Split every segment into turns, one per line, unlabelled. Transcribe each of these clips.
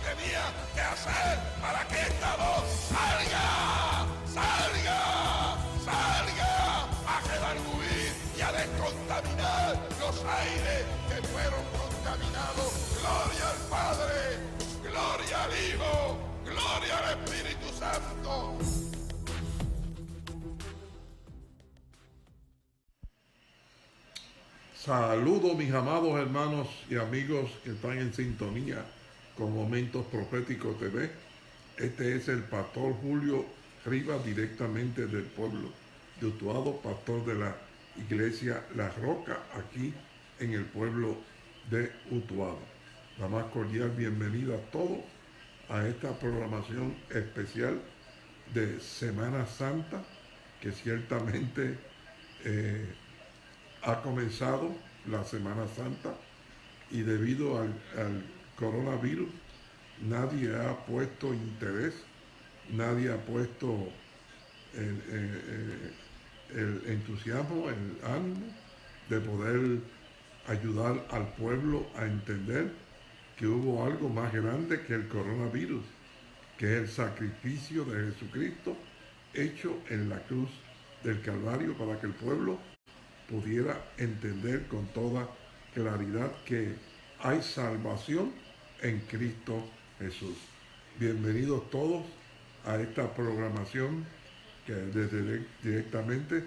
tenía que hacer para que esta voz salga, salga, salga a redarguir y a descontaminar los aires que fueron contaminados. Gloria al Padre, gloria al Hijo, gloria al Espíritu Santo.
Saludos mis amados hermanos y amigos que están en sintonía con Momentos Proféticos TV. Este es el pastor Julio Rivas, directamente del pueblo de Utuado, pastor de la iglesia La Roca, aquí en el pueblo de Utuado. La más cordial bienvenida a todos a esta programación especial de Semana Santa, que ciertamente ha comenzado la Semana Santa, y debido al coronavirus nadie ha puesto interés, nadie ha puesto el entusiasmo, el ánimo de poder ayudar al pueblo a entender que hubo algo más grande que el coronavirus, que es el sacrificio de Jesucristo hecho en la cruz del Calvario, para que el pueblo pudiera entender con toda claridad que hay salvación en Cristo Jesús. Bienvenidos todos a esta programación que directamente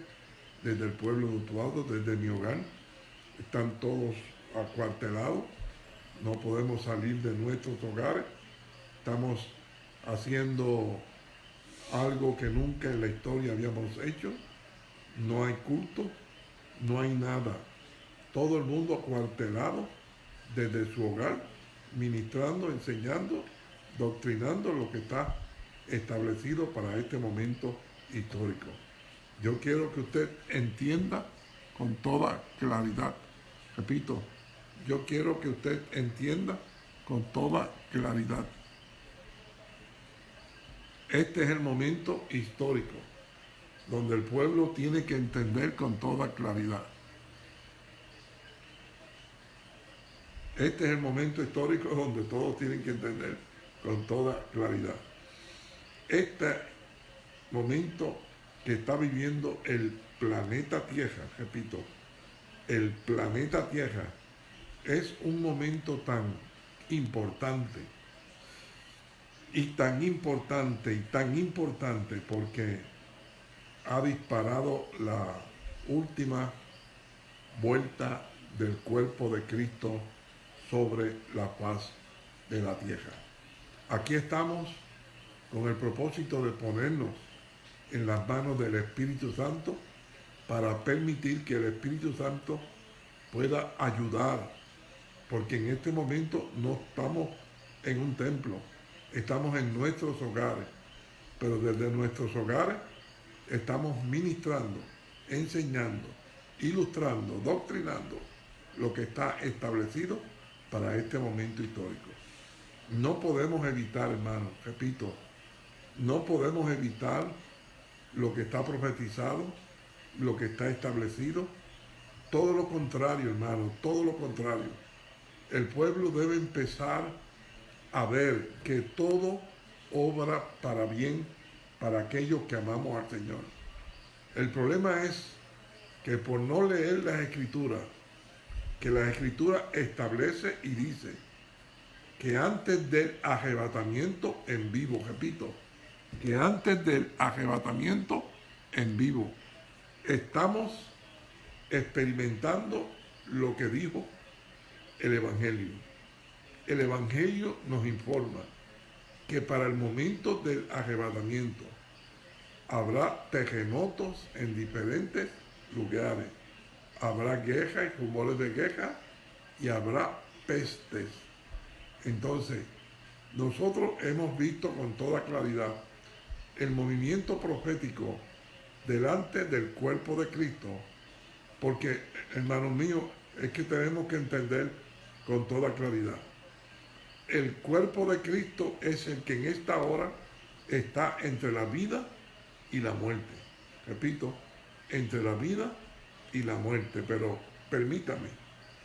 desde el pueblo de Utuado, desde mi hogar. Están todos acuartelados, no podemos salir de nuestros hogares. Estamos haciendo algo que nunca en la historia habíamos hecho. No hay culto, no hay nada. Todo el mundo acuartelado desde su hogar, ministrando, enseñando, doctrinando lo que está establecido para este momento histórico. Yo quiero que usted entienda con toda claridad. Repito, yo quiero que usted entienda con toda claridad. Este es el momento histórico donde el pueblo tiene que entender con toda claridad. Este es el momento histórico donde todos tienen que entender con toda claridad. Este momento que está viviendo el planeta Tierra, repito, el planeta Tierra, es un momento tan importante y tan importante porque ha disparado la última vuelta del cuerpo de Cristo sobre la faz de la tierra. Aquí estamos con el propósito de ponernos en las manos del Espíritu Santo para permitir que el Espíritu Santo pueda ayudar, porque en este momento no estamos en un templo, estamos en nuestros hogares, pero desde nuestros hogares estamos ministrando, enseñando, ilustrando, doctrinando lo que está establecido para este momento histórico. No podemos evitar, hermanos, repito, no podemos evitar lo que está profetizado, lo que está establecido. Todo lo contrario, hermanos, todo lo contrario. El pueblo debe empezar a ver que todo obra para bien para aquellos que amamos al Señor. El problema es que por no leer las Escrituras, que la Escritura establece y dice que antes del arrebatamiento en vivo, repito, que antes del arrebatamiento en vivo, estamos experimentando lo que dijo el Evangelio. El Evangelio nos informa que para el momento del arrebatamiento habrá terremotos en diferentes lugares, habrá guerra y rumores de guerra, y habrá pestes. Entonces, nosotros hemos visto con toda claridad el movimiento profético delante del cuerpo de Cristo, porque, hermanos míos, es que tenemos que entender con toda claridad. El cuerpo de Cristo es el que en esta hora está entre la vida y la muerte. Repito, entre la vida y la muerte. Pero permítame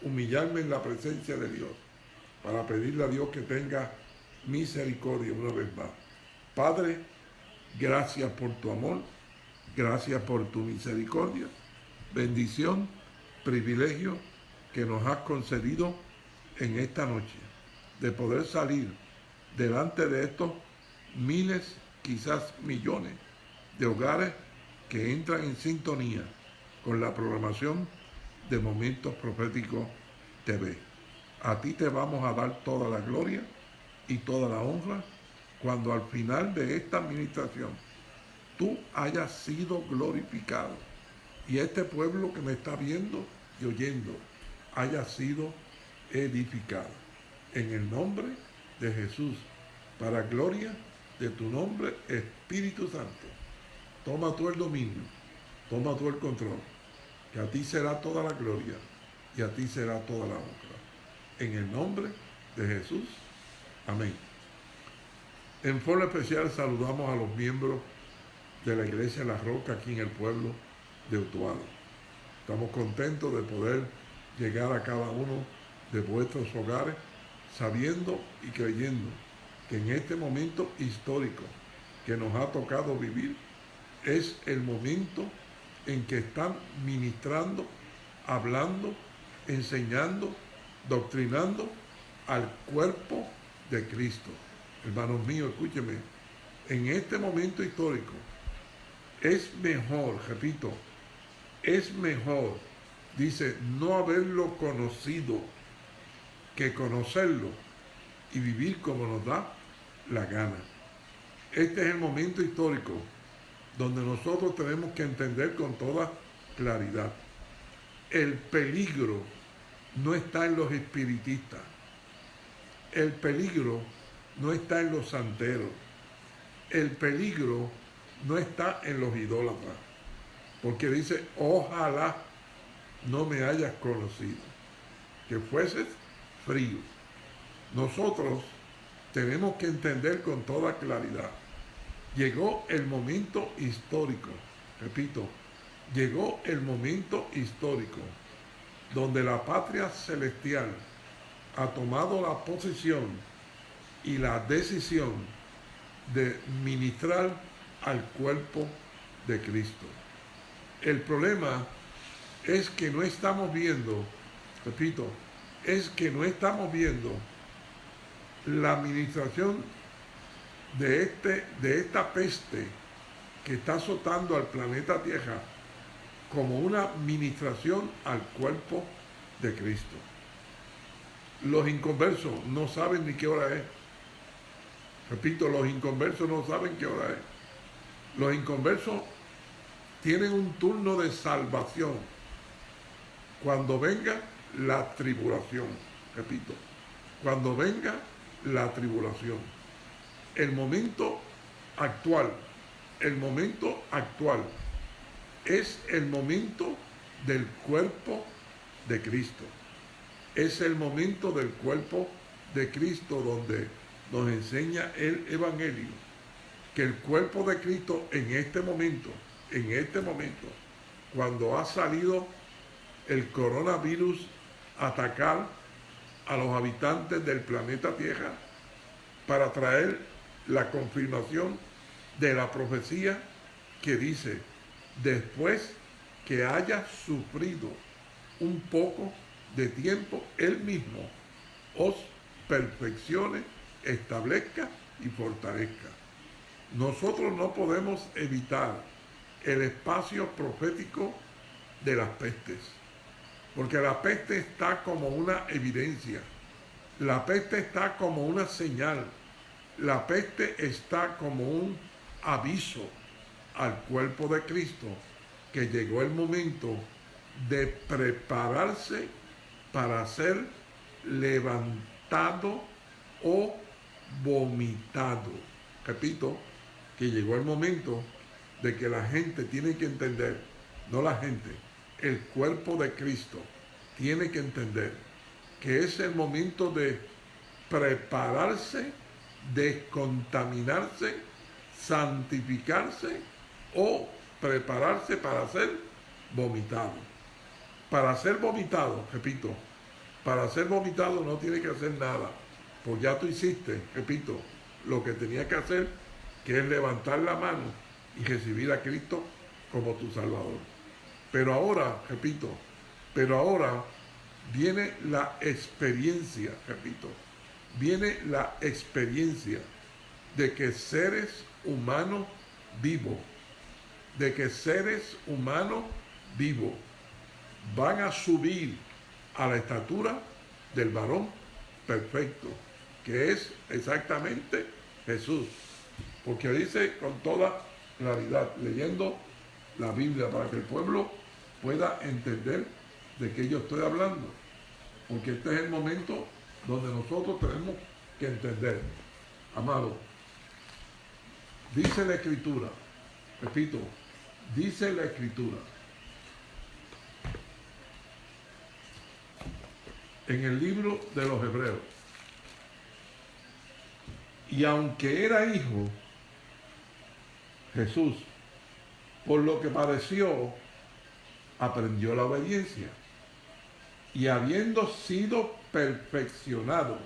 humillarme en la presencia de Dios para pedirle a Dios que tenga misericordia una vez más. Padre, gracias por tu amor, gracias por tu misericordia, bendición, privilegio que nos has concedido en esta noche, de poder salir delante de estos miles, quizás millones de hogares que entran en sintonía con la programación de Momentos Proféticos TV. A ti te vamos a dar toda la gloria y toda la honra cuando al final de esta administración tú hayas sido glorificado y este pueblo que me está viendo y oyendo haya sido edificado. En el nombre de Jesús, para gloria de tu nombre, Espíritu Santo, toma tú el dominio, toma tú el control, que a ti será toda la gloria y a ti será toda la honra. En el nombre de Jesús, amén. En forma especial saludamos a los miembros de la Iglesia La Roca aquí en el pueblo de Utuado. Estamos contentos de poder llegar a cada uno de vuestros hogares sabiendo y creyendo que en este momento histórico que nos ha tocado vivir es el momento en que están ministrando, hablando, enseñando, doctrinando al cuerpo de Cristo. Hermanos míos, escúcheme, en este momento histórico es mejor, repito, es mejor, dice, no haberlo conocido que conocerlo y vivir como nos da la gana. Este es el momento histórico donde nosotros tenemos que entender con toda claridad. El peligro no está en los espiritistas. El peligro no está en los santeros. El peligro no está en los idólatras. Porque dice, ojalá no me hayas conocido, que fueses frío. Nosotros tenemos que entender con toda claridad. Llegó el momento histórico, repito, llegó el momento histórico donde la patria celestial ha tomado la posición y la decisión de ministrar al cuerpo de Cristo. El problema es que no estamos viendo, repito, es que no estamos viendo la administración de esta peste que está azotando al planeta Tierra como una administración al cuerpo de Cristo. Los inconversos no saben ni qué hora es. Repito, los inconversos no saben qué hora es. Los inconversos tienen un turno de salvación cuando venga la tribulación. Repito, cuando venga la tribulación. El momento actual es el momento del cuerpo de Cristo. Es el momento del cuerpo de Cristo donde nos enseña el Evangelio que el cuerpo de Cristo en este momento, cuando ha salido el coronavirus a atacar a los habitantes del planeta Tierra para traer la confirmación de la profecía que dice, después que haya sufrido un poco de tiempo, Él mismo os perfeccione, establezca y fortalezca. Nosotros no podemos evitar el espacio profético de las pestes, porque la peste está como una evidencia, la peste está como una señal, la peste está como un aviso al cuerpo de Cristo que llegó el momento de prepararse para ser levantado o vomitado. Repito, que llegó el momento de que la gente tiene que entender, no la gente, el cuerpo de Cristo tiene que entender que es el momento de prepararse, descontaminarse, santificarse o prepararse para ser vomitado. Para ser vomitado, repito, para ser vomitado no tiene que hacer nada. pues ya tú hiciste, repito, lo que tenías que hacer, que es levantar la mano y recibir a Cristo como tu Salvador. Pero ahora, repito, pero ahora viene la experiencia, repito, viene la experiencia de que seres humanos vivos, de que seres humanos vivos van a subir a la estatura del varón perfecto, que es exactamente Jesús. Porque dice con toda claridad, leyendo la Biblia para que el pueblo pueda entender de qué yo estoy hablando. Porque este es el momento donde nosotros tenemos que entender. Amado, dice la Escritura, repito, dice la Escritura, en el libro de los Hebreos, y aunque era hijo, Jesús, por lo que padeció, aprendió la obediencia, y habiendo sido perfeccionado,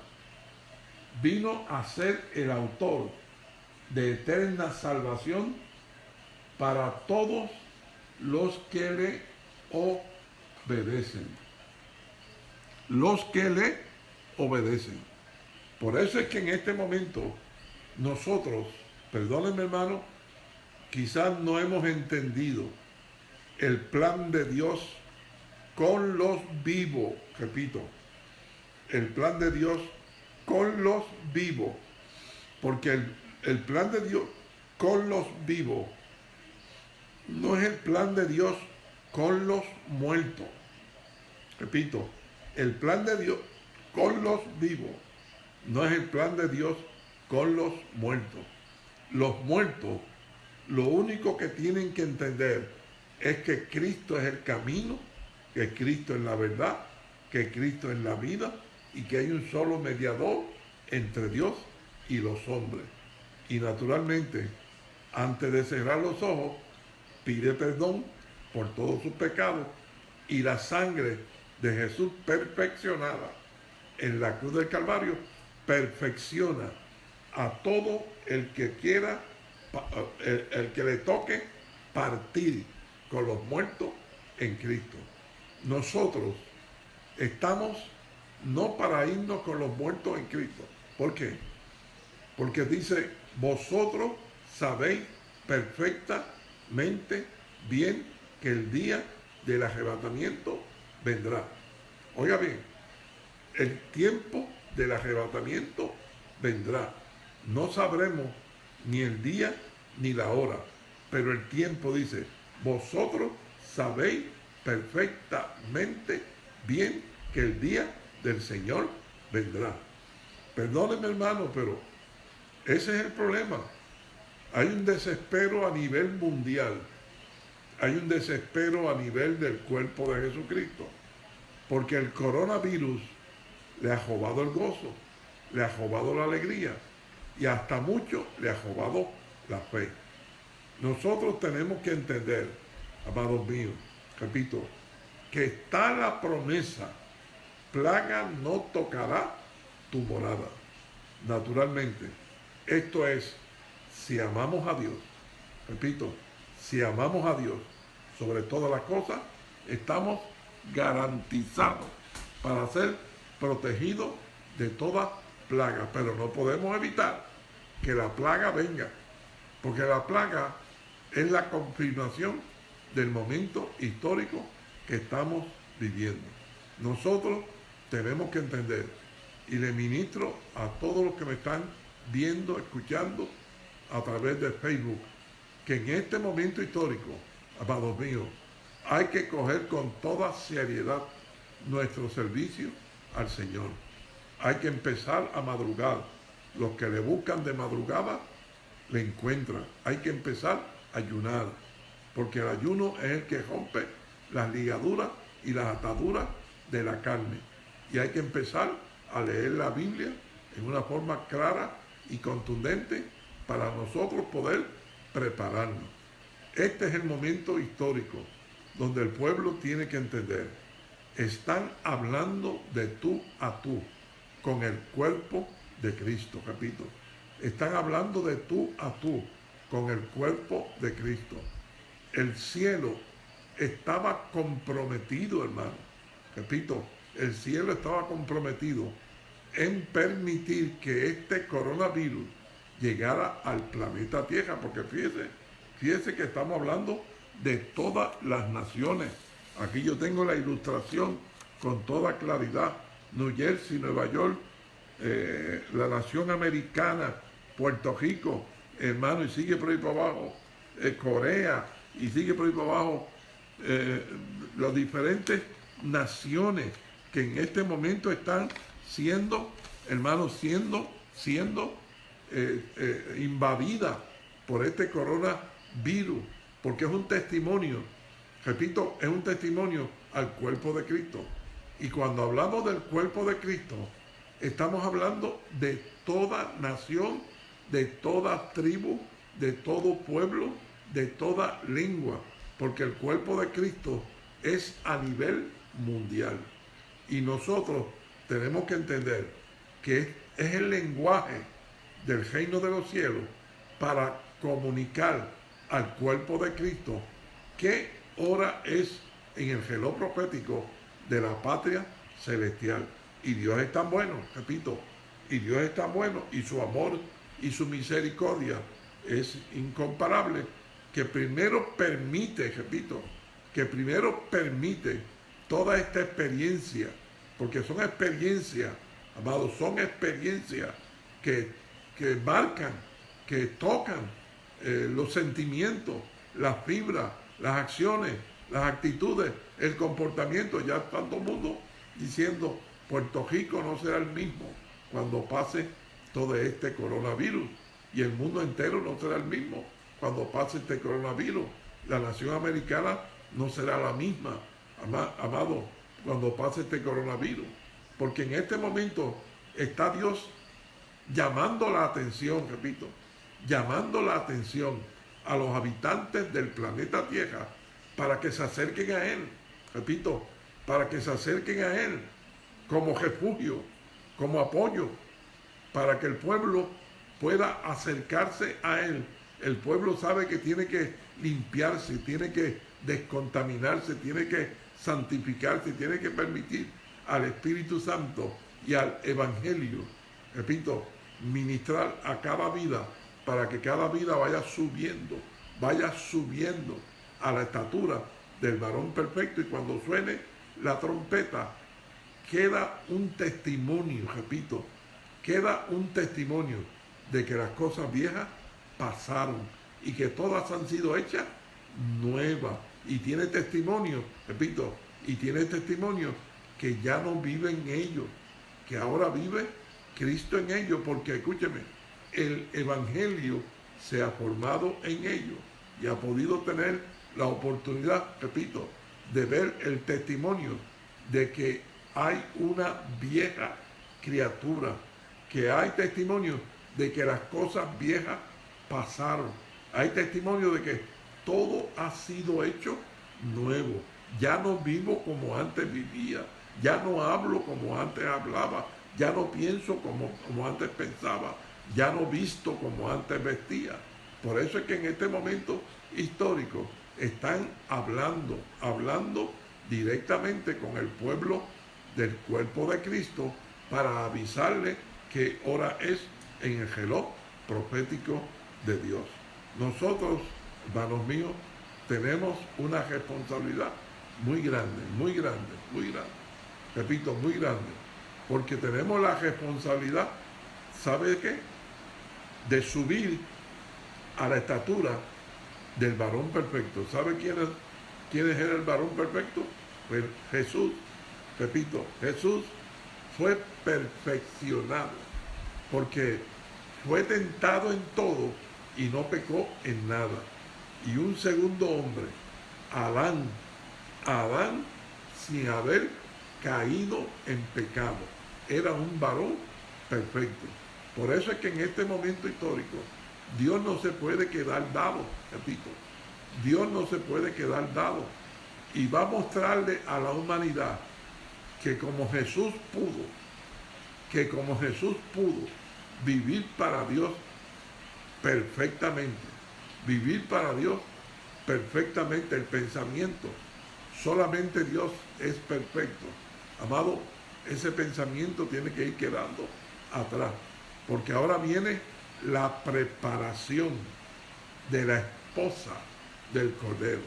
vino a ser el autor de eterna salvación para todos los que le obedecen. Los que le obedecen. Por eso es que en este momento nosotros, perdónenme hermano, quizás no hemos entendido el plan de Dios con los vivos, repito, el plan de Dios con los vivos, porque el plan de Dios con los vivos no es el plan de Dios con los muertos. Repito, el plan de Dios con los vivos no es el plan de Dios con los muertos. Los muertos, lo único que tienen que entender es que Cristo es el camino, que Cristo es la verdad, que Cristo es la vida y que hay un solo mediador entre Dios y los hombres. Y naturalmente, antes de cerrar los ojos, pide perdón por todos sus pecados y la sangre de Jesús perfeccionada en la cruz del Calvario perfecciona a todo el que quiera, el que le toque partir con los muertos en Cristo. Nosotros estamos no para irnos con los muertos en Cristo. ¿Por qué? Porque dice, vosotros sabéis perfectamente bien que el día del arrebatamiento vendrá. Oiga bien, el tiempo del arrebatamiento vendrá. No sabremos ni el día ni la hora, pero el tiempo dice, vosotros sabéis perfectamente bien que el día del Señor vendrá. Perdónenme hermano, pero ese es el problema. Hay un desespero a nivel mundial. Hay un desespero a nivel del cuerpo de Jesucristo. Porque el coronavirus le ha robado el gozo, le ha robado la alegría y hasta mucho le ha robado la fe. Nosotros tenemos que entender, amados míos, repito, que está la promesa, plaga no tocará tu morada. Naturalmente, esto es, si amamos a Dios, repito, si amamos a Dios sobre todas las cosas, estamos garantizados para ser protegidos de toda plaga, pero no podemos evitar que la plaga venga, porque la plaga es la confirmación del momento histórico que estamos viviendo. Nosotros tenemos que entender, y le ministro a todos los que me están viendo, escuchando a través de Facebook, que en este momento histórico, amados míos, hay que coger con toda seriedad nuestro servicio al Señor. Hay que empezar a madrugar. Los que le buscan de madrugada, le encuentran. Hay que empezar a ayunar, porque el ayuno es el que rompe las ligaduras y las ataduras de la carne. Y hay que empezar a leer la Biblia en una forma clara y contundente para nosotros poder prepararnos. Este es el momento histórico donde el pueblo tiene que entender. Están hablando de tú a tú con el cuerpo de Cristo, repito. Están hablando de tú a tú con el cuerpo de Cristo. El cielo estaba comprometido, hermano. Repito, el cielo estaba comprometido en permitir que este coronavirus llegara al planeta Tierra, porque fíjese que estamos hablando de todas las naciones. Aquí yo tengo la ilustración con toda claridad. New Jersey, Nueva York, la nación americana, Puerto Rico, hermano, y sigue por ahí para abajo, Corea, y sigue por ahí para abajo, las diferentes naciones que en este momento están siendo, hermanos, siendo invadidas por este coronavirus, porque es un testimonio, repito, es un testimonio al cuerpo de Cristo. Y cuando hablamos del cuerpo de Cristo, estamos hablando de toda nación, de toda tribu, de todo pueblo, de toda lengua, porque el cuerpo de Cristo es a nivel mundial. Y nosotros tenemos que entender que es el lenguaje del reino de los cielos para comunicar al cuerpo de Cristo qué hora es en el reloj profético de la patria celestial. Y Dios es tan bueno, repito, y Dios es tan bueno, y su amor y su misericordia es incomparable, que primero permite, repito, que primero permite toda esta experiencia, porque son experiencias, amados, son experiencias que marcan, que tocan los sentimientos, las fibras, las acciones, las actitudes, el comportamiento. Ya está todo el mundo diciendo, Puerto Rico no será el mismo cuando pase todo este coronavirus, y el mundo entero no será el mismo cuando pase este coronavirus. La nación americana no será la misma, amado, cuando pase este coronavirus, porque en este momento está Dios llamando la atención, repito, llamando la atención a los habitantes del planeta Tierra para que se acerquen a Él, repito, para que se acerquen a Él como refugio, como apoyo, para que el pueblo pueda acercarse a Él. El pueblo sabe que tiene que limpiarse, tiene que descontaminarse, tiene que santificarse, tiene que permitir al Espíritu Santo y al Evangelio, repito, ministrar a cada vida, para que cada vida vaya subiendo a la estatura del varón perfecto. Y cuando suene la trompeta, queda un testimonio, repito, queda un testimonio de que las cosas viejas pasaron y que todas han sido hechas nuevas. Y tiene testimonio, repito, y tiene testimonio que ya no viven ellos, que ahora vive Cristo en ellos, porque escúcheme, el Evangelio se ha formado en ellos y ha podido tener la oportunidad, repito, de ver el testimonio de que hay una vieja criatura, que hay testimonio de que las cosas viejas pasaron, hay testimonio de que todo ha sido hecho nuevo. Ya no vivo como antes vivía, ya no hablo como antes hablaba, ya no pienso como antes pensaba, ya no visto como antes vestía. Por eso es que en este momento histórico están hablando directamente con el pueblo del cuerpo de Cristo para avisarle qué hora es en el reloj profético de Dios. Nosotros, hermanos míos, tenemos una responsabilidad muy grande, muy grande, muy grande. Repito, muy grande. Porque tenemos la responsabilidad, ¿sabe qué? De subir a la estatura del varón perfecto. ¿Sabe quién era el varón perfecto? Pues Jesús. Repito, Jesús fue perfeccionado porque fue tentado en todo y no pecó en nada. Y un segundo hombre, Adán, sin haber caído en pecado, era un varón perfecto. Por eso es que en este momento histórico Dios no se puede quedar dado, repito, Dios no se puede quedar dado, y va a mostrarle a la humanidad que como Jesús pudo vivir para Dios perfectamente. Vivir para Dios perfectamente el pensamiento. Solamente Dios es perfecto. Amado, ese pensamiento tiene que ir quedando atrás, porque ahora viene la preparación de la esposa del Cordero.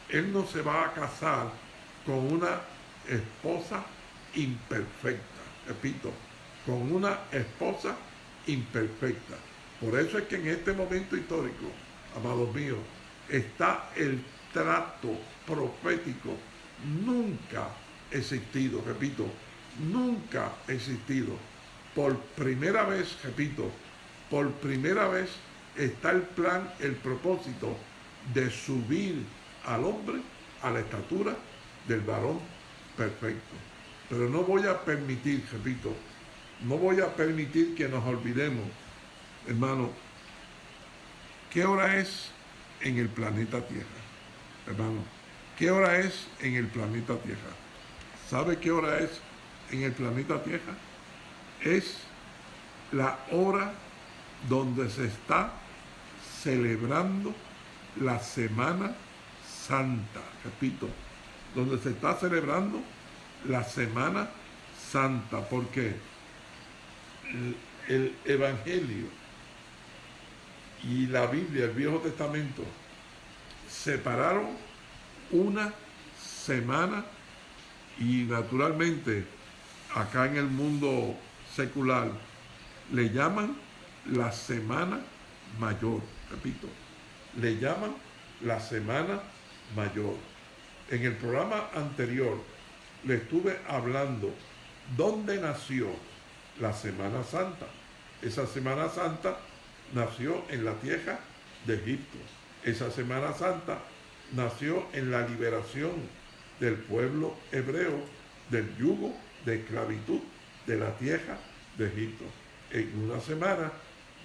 Él no se va a casar con una esposa imperfecta, repito, con una esposa imperfecta. Por eso es que en este momento histórico, amados míos, está el trato profético nunca existido, repito, nunca existido. Por primera vez, repito, por primera vez está el plan, el propósito de subir al hombre a la estatura del varón perfecto. Pero no voy a permitir, repito, no voy a permitir que nos olvidemos, hermano, ¿qué hora es en el planeta Tierra? Hermano, ¿qué hora es en el planeta Tierra? ¿Sabe qué hora es en el planeta Tierra? Es la hora donde se está celebrando la Semana Santa. Repito, donde se está celebrando la Semana Santa, porque el Evangelio y la Biblia, el Viejo Testamento, separaron una semana, y naturalmente acá en el mundo secular le llaman la Semana Mayor. Repito, le llaman la Semana Mayor. En el programa anterior le estuve hablando dónde nació la Semana Santa. Esa Semana Santa nació en la tierra de Egipto. Esa Semana Santa nació en la liberación del pueblo hebreo del yugo de esclavitud de la tierra de Egipto. En una semana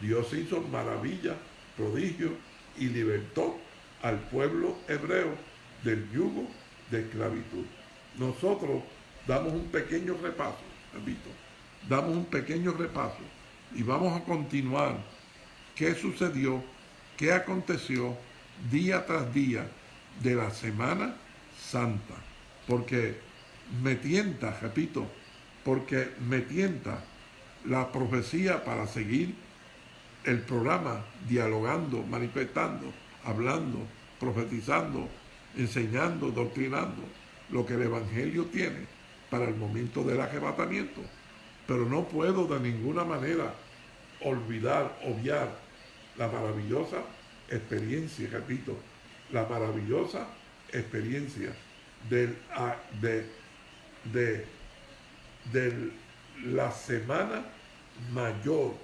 Dios hizo maravillas, prodigios y libertó al pueblo hebreo del yugo de esclavitud. Nosotros damos un pequeño repaso, repito, damos un pequeño repaso y vamos a continuar qué sucedió, qué aconteció día tras día de la Semana Santa, porque me tienta, repito, porque me tienta la profecía para seguir el programa dialogando, manifestando, hablando, profetizando, enseñando, doctrinando lo que el Evangelio tiene para el momento del arrebatamiento. Pero no puedo de ninguna manera obviar la maravillosa experiencia, repito, la maravillosa experiencia de la Semana Mayor,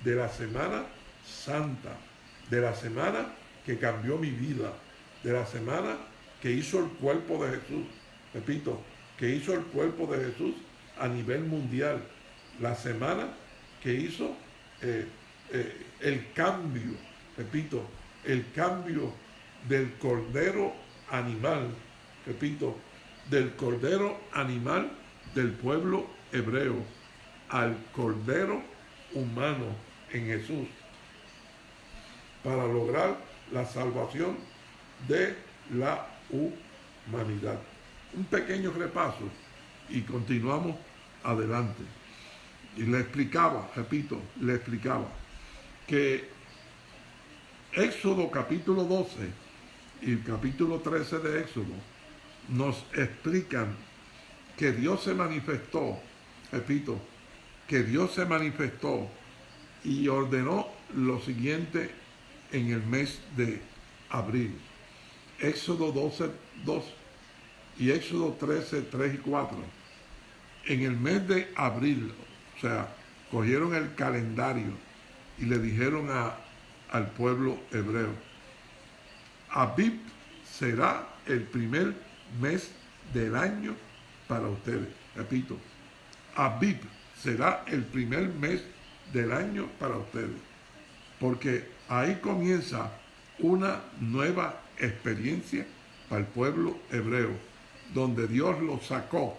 de la Semana Santa, de la semana que cambió mi vida, de la semana que hizo el cuerpo de Jesús, repito, que hizo el cuerpo de Jesús a nivel mundial, la semana que hizo el cambio, repito, el cambio del cordero animal, repito, del cordero animal del pueblo hebreo al cordero humano en Jesús, para lograr la salvación de la humanidad. Un pequeño repaso y continuamos adelante. Y le explicaba, repito, le explicaba que Éxodo capítulo 12 y el capítulo 13 de Éxodo nos explican que Dios se manifestó, repito, que Dios se manifestó y ordenó lo siguiente en el mes de abril. Éxodo 12, 2 y Éxodo 13, 3 y 4. En el mes de abril, o sea, cogieron el calendario y le dijeron al pueblo hebreo: Abib será el primer mes del año para ustedes. Repito, Abib será el primer mes del año para ustedes, porque ahí comienza una nueva experiencia para el pueblo hebreo, donde Dios los sacó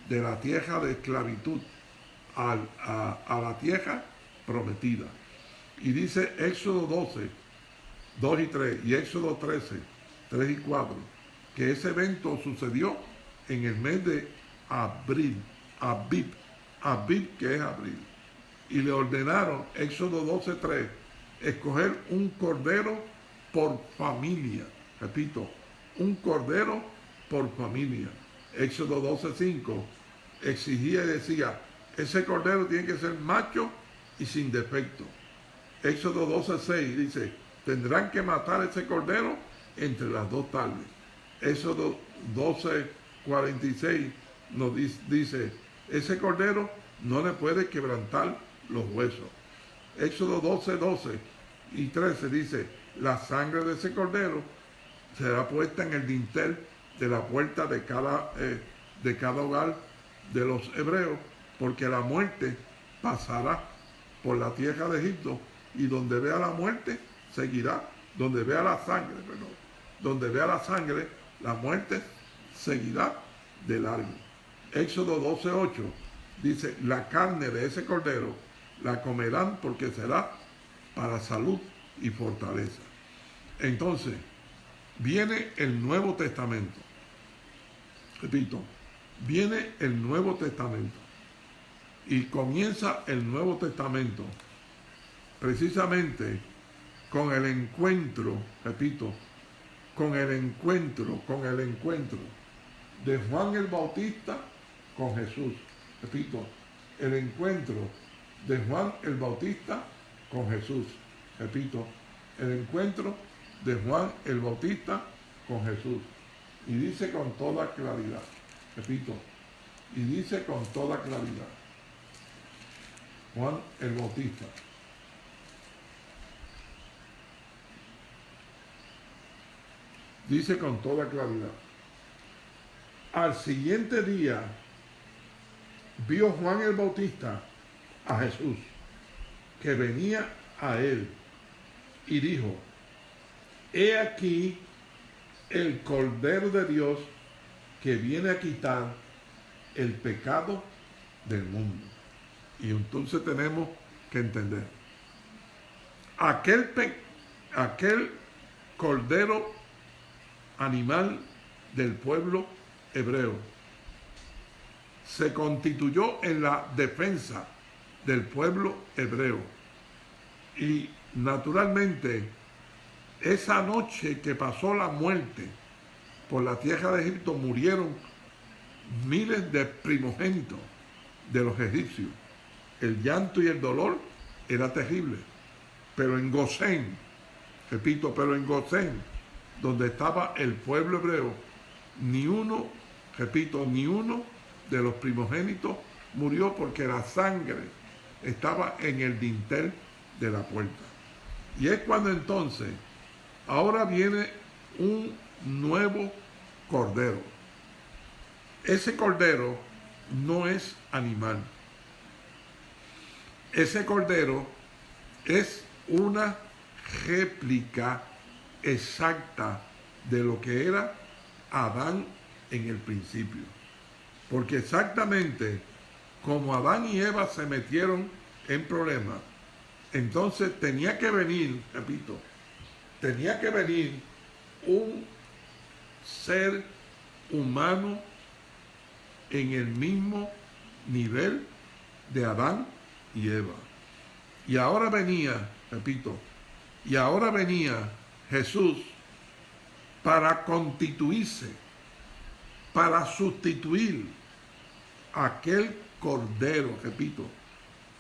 de la tierra de esclavitud a la tierra prometida. Y dice Éxodo 12, 2 y 3, y Éxodo 13, 3 y 4, que ese evento sucedió en el mes de Abib, que es abril. Y le ordenaron, Éxodo 12, 3, escoger un cordero por familia. Repito, un cordero por familia. Éxodo 12, 5, exigía y decía, ese cordero tiene que ser macho y sin defecto. Éxodo 12, 6 dice, tendrán que matar ese cordero entre las 2 tardes. Éxodo 12, 46 nos dice, ese cordero no le puede quebrantar los huesos. Éxodo 12, 12 y 13 dice, la sangre de ese cordero será puesta en el dintel de la puerta de cada hogar de los hebreos, porque la muerte pasará por la tierra de Egipto, y donde vea la muerte seguirá, donde vea la sangre, donde vea la sangre, la muerte seguirá de largo. Éxodo 12, 8 dice, la carne de ese cordero la comerán porque será para salud y fortaleza. Entonces, viene el Nuevo Testamento. Repito, viene el Nuevo Testamento. Y comienza el Nuevo Testamento precisamente con el encuentro, repito, con el encuentro de Juan el Bautista con Jesús. Repito, el encuentro de Juan el Bautista con Jesús. Repito, el encuentro de Juan el Bautista con Jesús. Y dice con toda claridad, repito, y dice con toda claridad, Juan el Bautista. Dice con toda claridad. Al siguiente día vio Juan el Bautista a Jesús, que venía a él, y dijo, he aquí el Cordero de Dios que viene a quitar el pecado del mundo. Y entonces tenemos que entender, aquel Cordero animal del pueblo hebreo se constituyó en la defensa del pueblo hebreo. Y naturalmente, esa noche que pasó la muerte por la tierra de Egipto, murieron miles de primogénitos de los egipcios. El llanto y el dolor era terrible. Pero en Gosén, repito, pero en Gosén, donde estaba el pueblo hebreo, ni uno de los primogénitos murió, porque la sangre estaba en el dintel de la puerta. Y es cuando entonces, ahora viene un nuevo cordero. Ese cordero no es animal. Ese cordero es una réplica exacta de lo que era Adán en el principio. Porque exactamente como Adán y Eva se metieron en problemas, entonces tenía que venir, repito, tenía que venir un ser humano en el mismo nivel de Adán y Eva. Y ahora venía, repito, y ahora venía Jesús para constituirse, para sustituir aquel cordero, repito,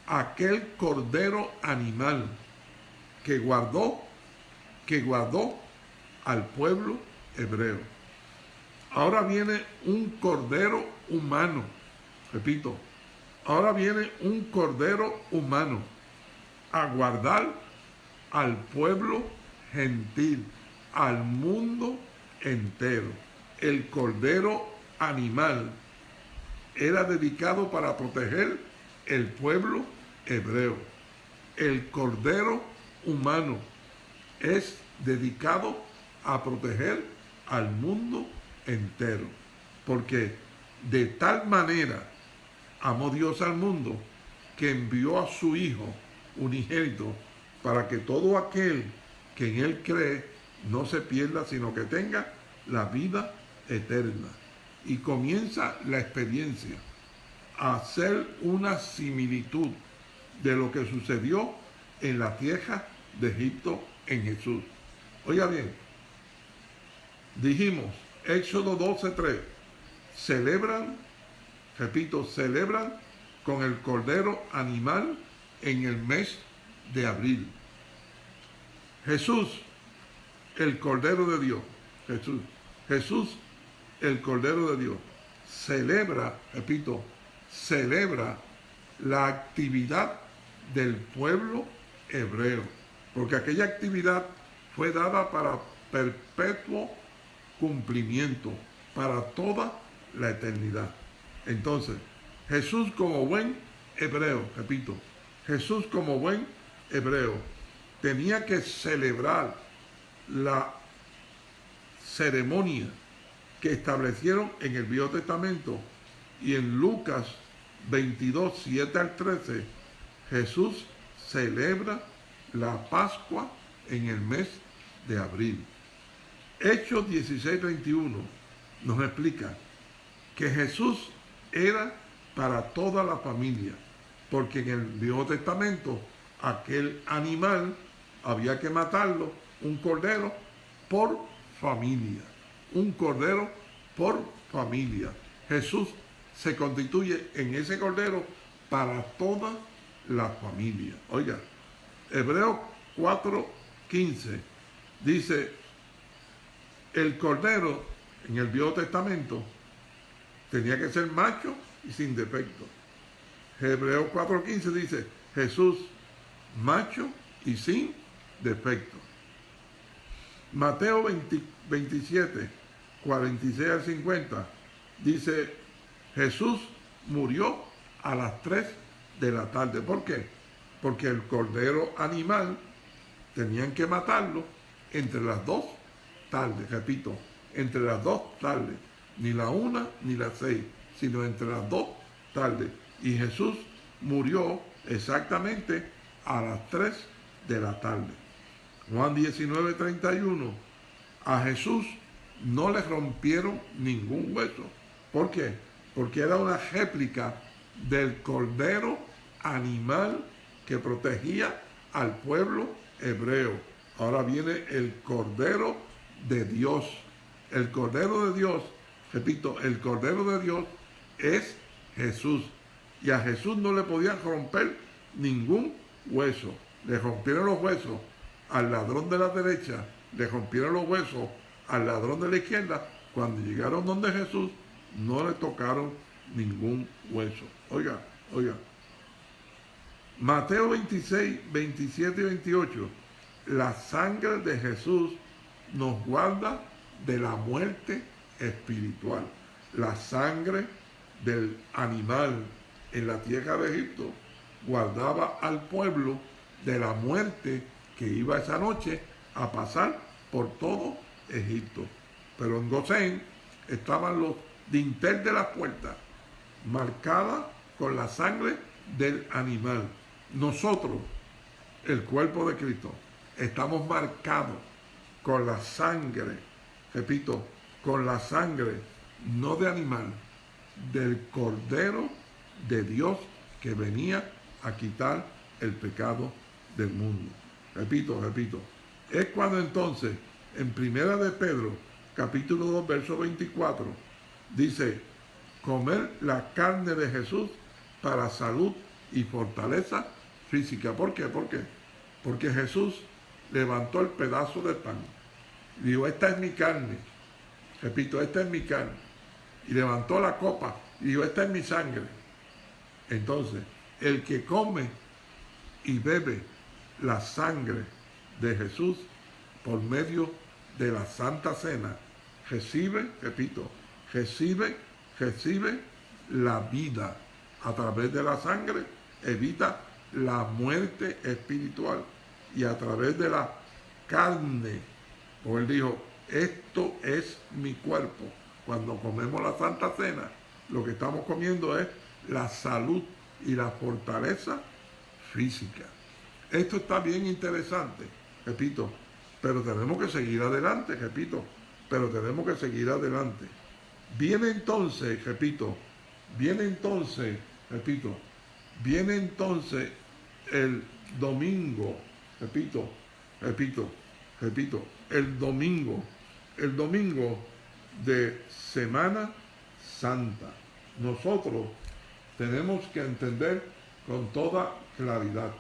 aquel cordero animal que guardó al pueblo hebreo. Ahora viene un cordero humano, repito, ahora viene un cordero humano a guardar al pueblo gentil, al mundo entero. El cordero animal era dedicado para proteger el pueblo hebreo. El cordero humano es dedicado a proteger al mundo entero, porque de tal manera amó Dios al mundo que envió a su Hijo unigénito, para que todo aquel que en él cree no se pierda, sino que tenga la vida eterna. Y comienza la experiencia a hacer una similitud de lo que sucedió en la tierra de Egipto en Jesús. Oiga bien, dijimos, Éxodo 12:3, celebran con el cordero animal en el mes de abril. Jesús, el Cordero de Dios, Jesús, el Cordero de Dios, celebra la actividad del pueblo hebreo, porque aquella actividad fue dada para perpetuo cumplimiento, para toda la eternidad. Entonces, Jesús como buen hebreo, Jesús como buen hebreo, tenía que celebrar la ceremonia que establecieron en el Viejo Testamento, y en Lucas 22, 7 al 13, Jesús celebra la Pascua en el mes de abril. Hechos 16, 21 nos explica que Jesús era para toda la familia, porque en el Viejo Testamento aquel animal había que matarlo, un cordero por familia, un cordero por familia. Jesús se constituye en ese cordero para toda la familia. Oiga, Hebreos 4:15 dice, el cordero en el Viejo Testamento tenía que ser macho y sin defecto. Hebreos 4:15 dice, Jesús, macho y sin defecto. Mateo 27, 46 al 50 dice, Jesús murió a las 3 de la tarde. ¿Por qué? Porque el cordero animal tenían que matarlo entre las 2 tardes, repito, entre las 2 tardes, ni la 1 ni las 6, sino entre las 2 tardes. Y Jesús murió exactamente a las 3 de la tarde. Juan 19:31, a Jesús no le rompieron ningún hueso. ¿Por qué? Porque era una réplica del cordero animal que protegía al pueblo hebreo. Ahora viene el Cordero de Dios. El Cordero de Dios, repito, el Cordero de Dios es Jesús. Y a Jesús no le podían romper ningún hueso. Le rompieron los huesos al ladrón de la derecha, le rompieron los huesos al ladrón de la izquierda. Cuando llegaron donde Jesús, no le tocaron ningún hueso. Oiga. Mateo 26, 27 y 28. La sangre de Jesús nos guarda de la muerte espiritual. La sangre del animal en la tierra de Egipto guardaba al pueblo de la muerte que iba esa noche a pasar por todo Egipto. Pero en Gosén estaban los dintel de las puertas marcadas con la sangre del animal. Nosotros, el cuerpo de Cristo, estamos marcados con la sangre, repito, con la sangre, no de animal, del Cordero de Dios que venía a quitar el pecado del mundo. Repito, es cuando entonces, en Primera de Pedro, capítulo 2, verso 24, dice, comer la carne de Jesús para salud y fortaleza física. ¿Por qué? Porque Jesús levantó el pedazo de pan y dijo, esta es mi carne. Repito, esta es mi carne. Y levantó la copa y dijo, esta es mi sangre. Entonces, el que come y bebe la sangre de Jesús por medio de la Santa Cena, recibe la vida. A través de la sangre evita la muerte espiritual. Y a través de la carne, como él dijo, esto es mi cuerpo. Cuando comemos la Santa Cena, lo que estamos comiendo es la salud y la fortaleza física. Esto está bien interesante, repito, pero tenemos que seguir adelante, repito, pero tenemos que seguir adelante. Viene entonces, repito, viene entonces el domingo, repito, el domingo de Semana Santa. Nosotros tenemos que entender con toda claridad.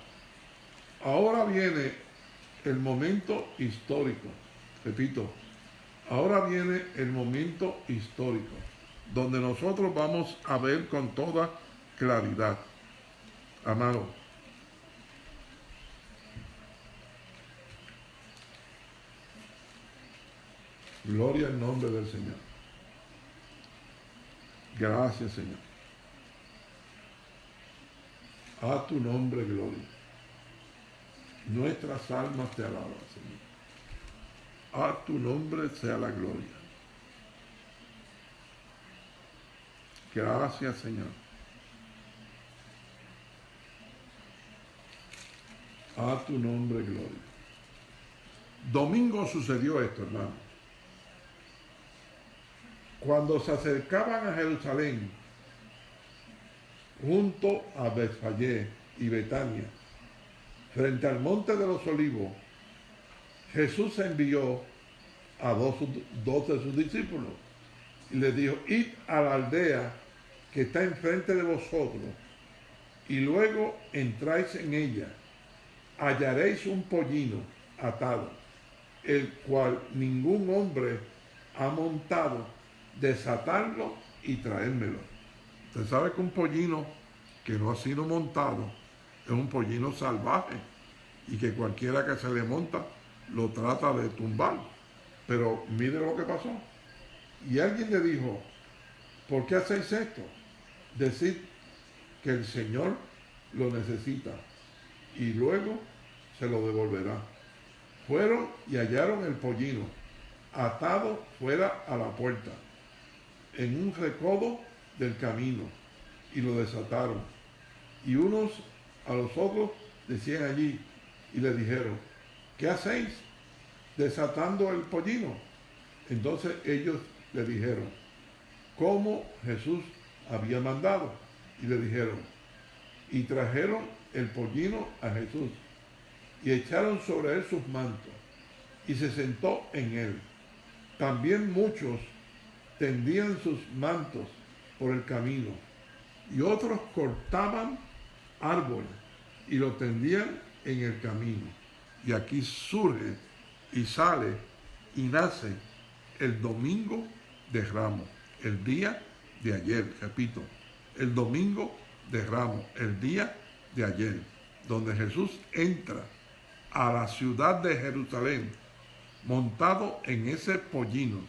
Ahora viene el momento histórico, repito, ahora viene el momento histórico, donde nosotros vamos a ver con toda claridad. Amado, gloria al nombre del Señor. Gracias, Señor. A tu nombre, gloria. Nuestras almas te alaban, Señor. A tu nombre sea la gloria. Gracias, Señor. A tu nombre, gloria. Domingo sucedió esto, hermano. Cuando se acercaban a Jerusalén, junto a Betfagé y Betania, frente al monte de los olivos, Jesús envió a dos de sus discípulos y les dijo: id a la aldea que está enfrente de vosotros y luego entráis en ella, hallaréis un pollino atado, el cual ningún hombre ha montado, desatarlo y traérmelo. Usted sabe que un pollino que no ha sido montado es un pollino salvaje y que cualquiera que se le monta lo trata de tumbar. Pero mire lo que pasó. Y alguien le dijo: ¿por qué hacéis esto? Decid que el Señor lo necesita y luego se lo devolverá. Fueron y hallaron el pollino atado fuera a la puerta, en un recodo del camino, y lo desataron. Y unos a los otros decían allí y le dijeron: ¿qué hacéis desatando el pollino? Entonces ellos le dijeron cómo Jesús había mandado, y le dijeron, y trajeron el pollino a Jesús y echaron sobre él sus mantos y se sentó en él. También muchos tendían sus mantos por el camino y otros cortaban árboles y lo tendían en el camino. Y aquí surge y sale y nace el domingo de Ramos, el día de ayer, repito, el domingo de Ramos, el día de ayer, donde Jesús entra a la ciudad de Jerusalén montado en ese pollino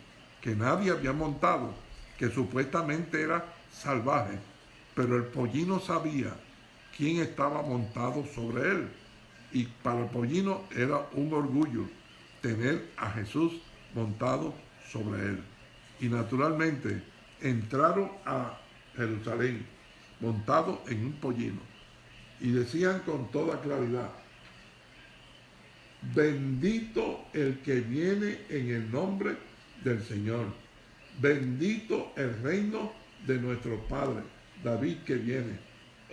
que nadie había montado, que supuestamente era salvaje, pero el pollino sabía quién estaba montado sobre él, y para el pollino era un orgullo tener a Jesús montado sobre él. Y naturalmente entraron a Jerusalén montado en un pollino y decían con toda claridad: bendito el que viene en el nombre del Señor, bendito el reino de nuestro Padre David que viene,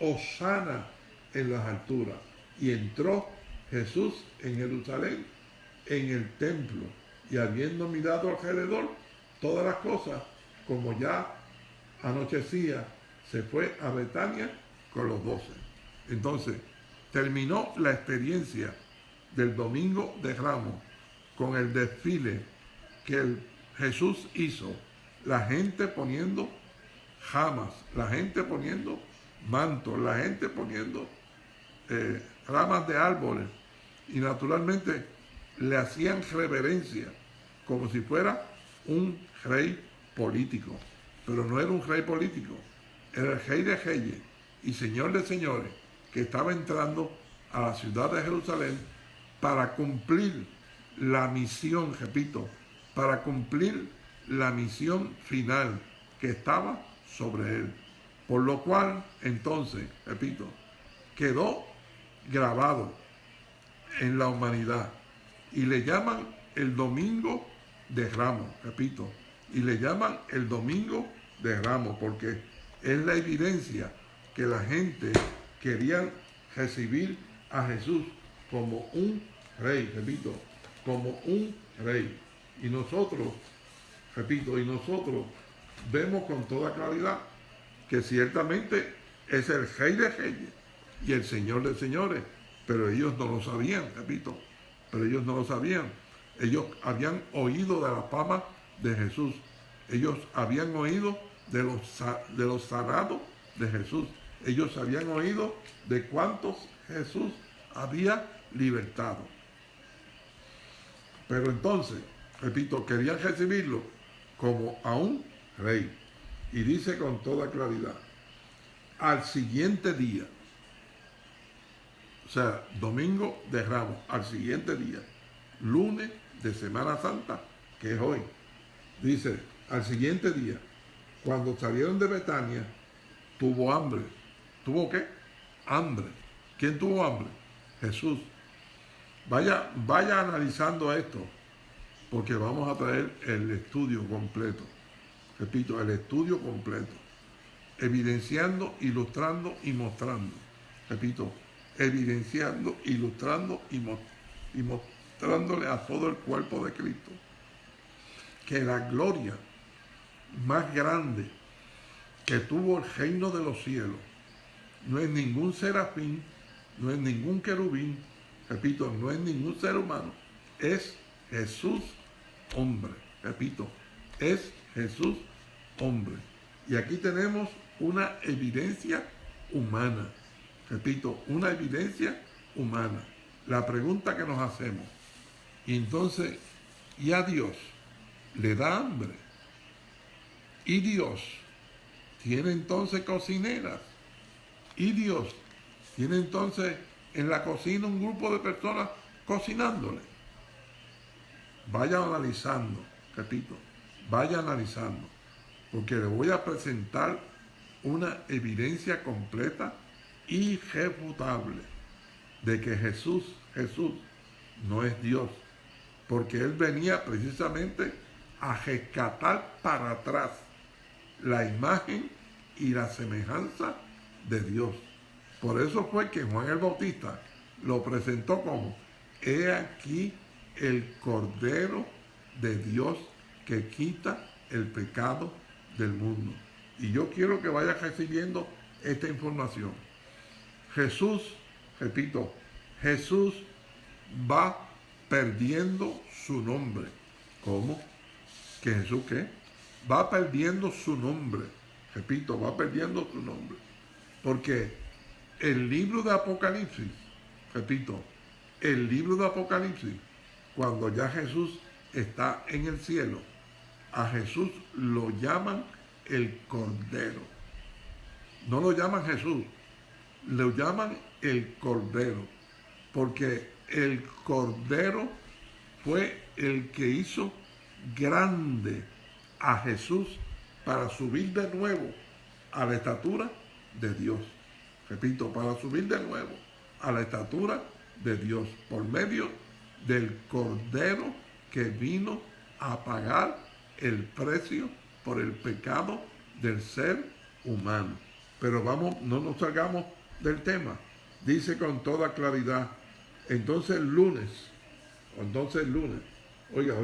hosana en las alturas. Y entró Jesús en Jerusalén, en el templo, y habiendo mirado alrededor todas las cosas, como ya anochecía, se fue a Betania con los 12. Entonces, terminó la experiencia del Domingo de Ramos con el desfile que Jesús hizo, la gente poniendo jamas, la gente poniendo mantos, la gente poniendo ramas de árboles, y naturalmente le hacían reverencia como si fuera un rey político, pero no era un rey político, era el rey de reyes y señor de señores, que estaba entrando a la ciudad de Jerusalén para cumplir la misión, repito, para cumplir la misión final que estaba sobre él. Por lo cual, entonces, repito, quedó grabado en la humanidad. Y le llaman el Domingo de Ramos, repito, y le llaman el Domingo de Ramos porque es la evidencia que la gente quería recibir a Jesús como un rey, repito, como un rey. Y nosotros, repito, y nosotros vemos con toda claridad que ciertamente es el Rey de Reyes y el Señor de Señores, pero ellos no lo sabían, repito, pero ellos no lo sabían. Ellos habían oído de la fama de Jesús, ellos habían oído de los sanados de Jesús, ellos habían oído de cuántos Jesús había libertado. Pero entonces, repito, querían recibirlo como a un rey. Y dice con toda claridad, al siguiente día, o sea, Domingo de Ramos, al siguiente día, lunes de Semana Santa, que es hoy, dice, al siguiente día, cuando salieron de Betania, tuvo hambre. ¿Tuvo qué? Hambre. ¿Quién tuvo hambre? Jesús. Vaya analizando esto, porque vamos a traer el estudio completo. Repito, el estudio completo. Evidenciando, ilustrando y mostrando. Repito, evidenciando, ilustrando y mostrándole a todo el cuerpo de Cristo que la gloria más grande que tuvo el reino de los cielos no es ningún serafín, no es ningún querubín, repito, no es ningún ser humano, es Jesús hombre, repito, es Jesús hombre. Y aquí tenemos una evidencia humana, repito, una evidencia humana. La pregunta que nos hacemos, y entonces, ¿y a Dios le da hambre? ¿Y Dios tiene entonces cocineras? ¿Y Dios tiene entonces en la cocina un grupo de personas cocinándole? Vaya analizando, repito, vaya analizando, porque le voy a presentar una evidencia completa y irrefutable de que Jesús no es Dios, porque Él venía precisamente a rescatar para atrás la imagen y la semejanza de Dios. Por eso fue que Juan el Bautista lo presentó como: he aquí el Cordero de Dios que quita el pecado del mundo. Y yo quiero que vaya recibiendo esta información. Jesús, repito, Jesús va perdiendo su nombre. ¿Cómo? ¿Que Jesús qué? Va perdiendo su nombre. Repito, va perdiendo su nombre. Porque el libro de Apocalipsis, repito, el libro de Apocalipsis, cuando ya Jesús está en el cielo, a Jesús lo llaman el Cordero. No lo llaman Jesús, lo llaman el Cordero, porque el Cordero fue el que hizo grande a Jesús para subir de nuevo a la estatura de Dios. Repito, para subir de nuevo a la estatura de Dios por medio del Cordero que vino a pagar el precio por el pecado del ser humano. Pero vamos, no nos salgamos del tema. Dice con toda claridad, entonces el lunes, oiga,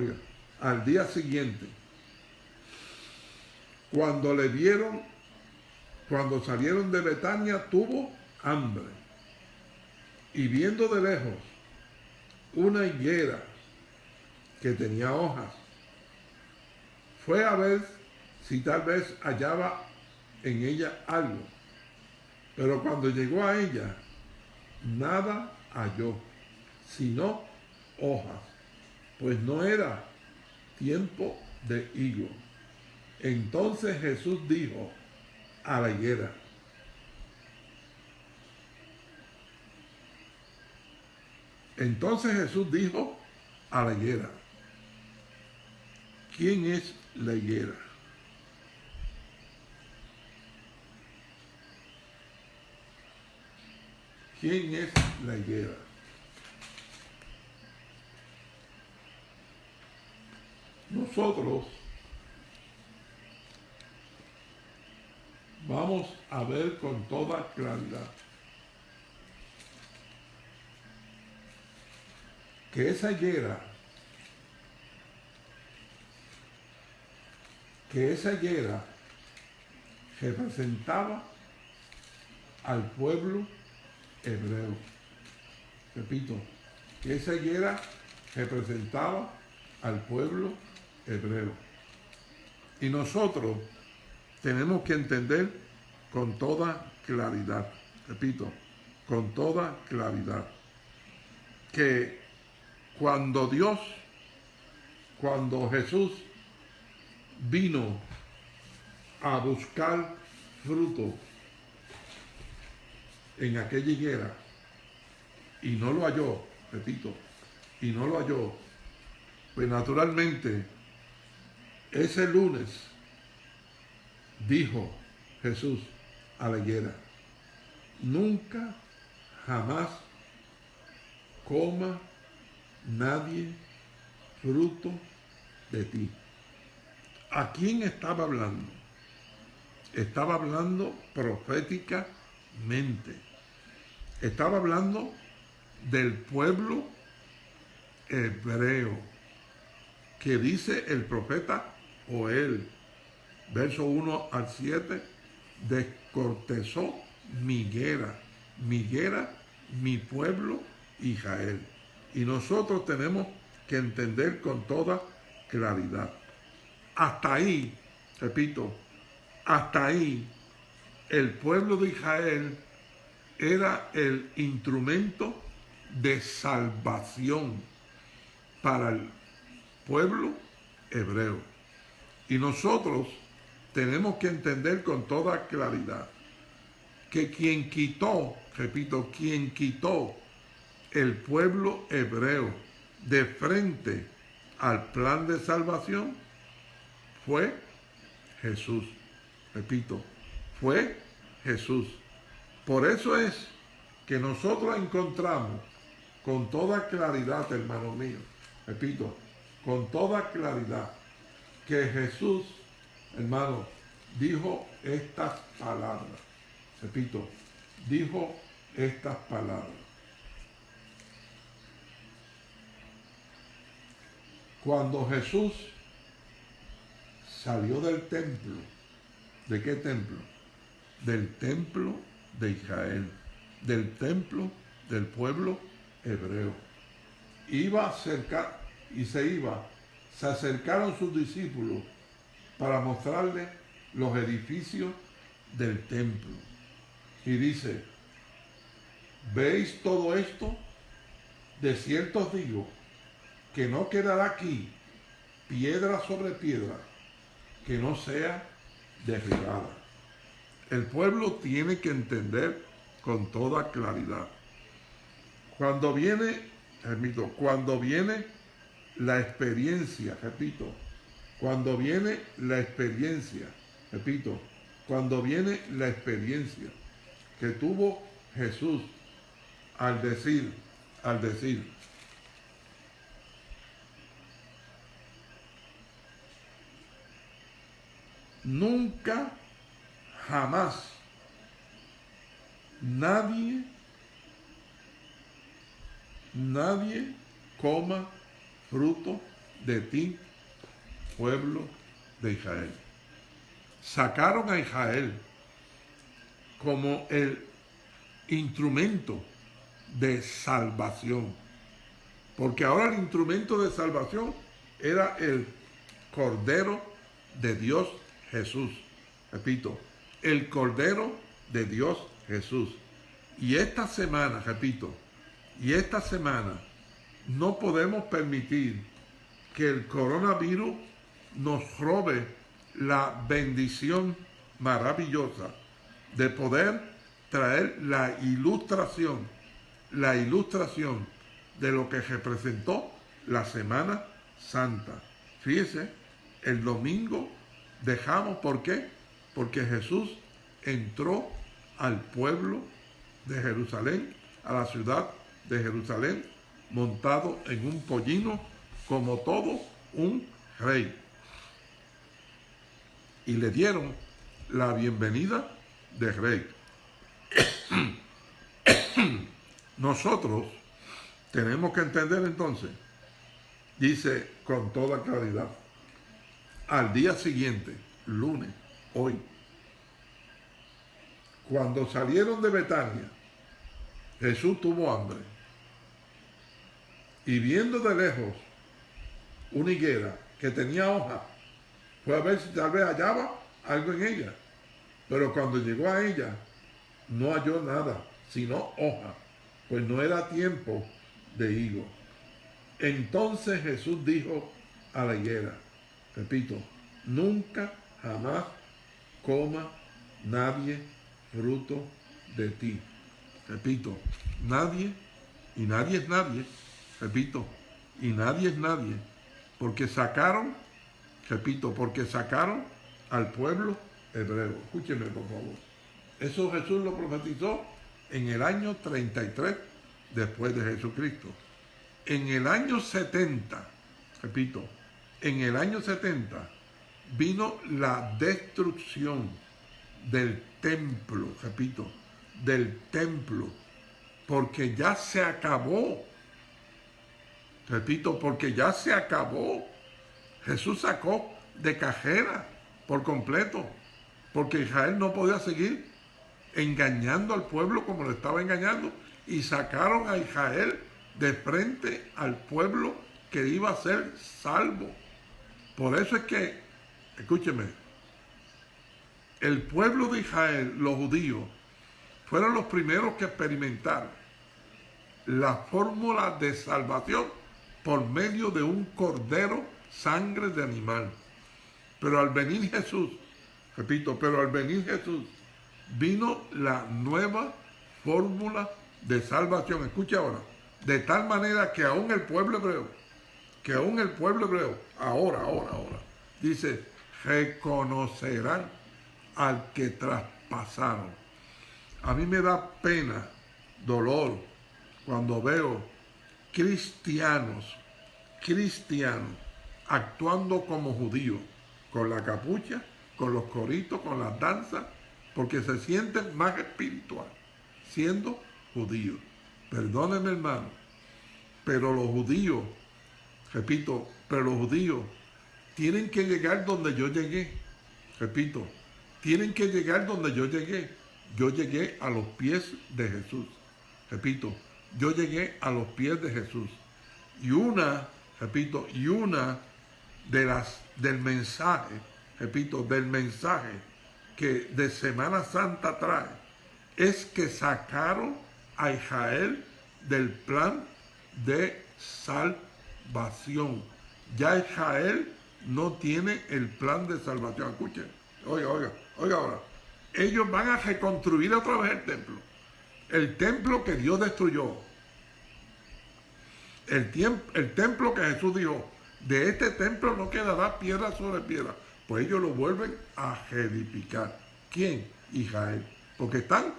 al día siguiente, cuando le vieron, cuando salieron de Betania, tuvo hambre. Y viendo de lejos una higuera que tenía hojas, fue a ver si tal vez hallaba en ella algo. Pero cuando llegó a ella, nada halló, sino hojas, pues no era tiempo de higo. Entonces Jesús dijo a la higuera: ¿quién es la higuera? ¿Quién es la higuera? nosotros vamos a ver con toda claridad que esa higuera representaba al pueblo hebreo. Repito, que esa higuera representaba al pueblo hebreo. Y nosotros tenemos que entender con toda claridad, repito, con toda claridad, que cuando Jesús vino a buscar fruto en aquella higuera y no lo halló, repito, y no lo halló, pues naturalmente ese lunes dijo Jesús a la higuera: nunca, jamás coma nadie fruto de ti. ¿A quién estaba hablando? Estaba hablando proféticamente. Estaba hablando del pueblo hebreo, que dice el profeta Joel, verso 1 al 7, descortezó mi higuera, mi pueblo Israel. Y nosotros tenemos que entender con toda claridad. Hasta ahí, repito, hasta ahí, el pueblo de Israel era el instrumento de salvación para el pueblo hebreo. Y nosotros tenemos que entender con toda claridad que quien quitó, repito, quien quitó el pueblo hebreo de frente al plan de salvación fue Jesús. Repito, fue Jesús. Por eso es que nosotros encontramos con toda claridad, hermano mío, repito, con toda claridad, que Jesús, hermano, dijo estas palabras. Repito, dijo estas palabras. Cuando Jesús salió del templo, ¿de qué templo? Del templo de Israel, del templo del pueblo hebreo. Se acercaron sus discípulos para mostrarle los edificios del templo. Y dice: ¿veis todo esto? De cierto os digo que no quedará aquí piedra sobre piedra que no sea derribada. El pueblo tiene que entender con toda claridad. Cuando viene la experiencia, repito, cuando viene la experiencia que tuvo Jesús al decir, nunca, jamás, nadie coma fruto de ti, pueblo de Israel. Sacaron a Israel como el instrumento de salvación, porque ahora el instrumento de salvación era el Cordero de Dios Jesús. Repito, el Cordero de Dios Jesús. Y esta semana, no podemos permitir que el coronavirus nos robe la bendición maravillosa de poder traer la ilustración de lo que representó la Semana Santa. Fíjese, el domingo dejamos, ¿por qué? Porque Jesús entró al pueblo de Jerusalén, a la ciudad de Jerusalén, montado en un pollino, como todo un rey. Y le dieron la bienvenida de rey. Nosotros tenemos que entender entonces, dice con toda claridad, al día siguiente, lunes, hoy, cuando salieron de Betania, Jesús tuvo hambre y viendo de lejos una higuera que tenía hojas, fue a ver si tal vez hallaba algo en ella, pero cuando llegó a ella no halló nada, sino hojas, pues no era tiempo de higo. Entonces Jesús dijo a la higuera, repito, nunca jamás coma nadie fruto de ti. Repito, nadie, y nadie es nadie, repito, y nadie es nadie, porque sacaron, repito, porque sacaron al pueblo hebreo. Escúcheme, por favor. Eso Jesús lo profetizó en el año 33 después de Jesucristo. En el año 70, repito, en el año 70 vino la destrucción del templo, repito, del templo, porque ya se acabó. Repito, porque ya se acabó. Jesús sacó de cajera por completo, porque Israel no podía seguir engañando al pueblo como lo estaba engañando, y sacaron a Israel de frente al pueblo que iba a ser salvo. Por eso es que, escúcheme, el pueblo de Israel, los judíos, fueron los primeros que experimentaron la fórmula de salvación por medio de un cordero, sangre de animal. Pero al venir Jesús, repito, pero al venir Jesús, vino la nueva fórmula de salvación. Escucha ahora, de tal manera que aún el pueblo hebreo, ahora, dice, reconocerán al que traspasaron. A mí me da pena, dolor, cuando veo cristianos actuando como judíos, con la capucha, con los coritos, con las danzas, porque se sienten más espiritual, siendo judíos. Perdónenme, hermano, pero los judíos, repito, pero los judíos tienen que llegar donde yo llegué. Repito, tienen que llegar donde yo llegué. Yo llegué a los pies de Jesús. Repito, yo llegué a los pies de Jesús. Y una del mensaje, repito, del mensaje que de Semana Santa trae, es que sacaron a Israel del plan de salvación. Ya Israel no tiene el plan de salvación. Escuchen, oiga ahora. Ellos van a reconstruir otra vez el templo que Dios destruyó. El templo que Jesús dijo, de este templo no quedará piedra sobre piedra. Pues ellos lo vuelven a reedificar. ¿Quién? Israel. Porque están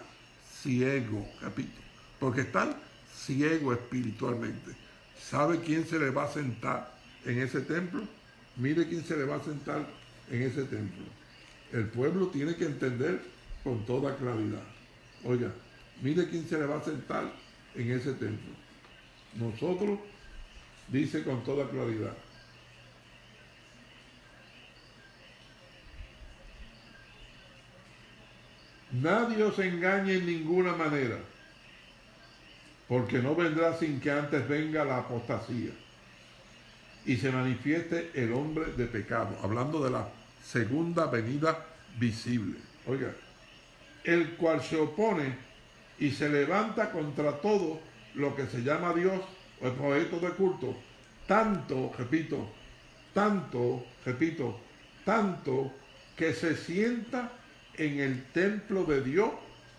ciegos, repito, porque están ciegos espiritualmente. ¿Sabe quién se le va a sentar en ese templo? Mire quién se le va a sentar en ese templo. El pueblo tiene que entender con toda claridad. Oiga, mire quién se le va a sentar en ese templo. Nosotros, dice con toda claridad, nadie os engañe en ninguna manera, porque no vendrá sin que antes venga la apostasía y se manifieste el hombre de pecado, hablando de la segunda venida visible. Oiga, el cual se opone y se levanta contra todo lo que se llama Dios o el proyecto de culto, tanto que se sienta en el templo de Dios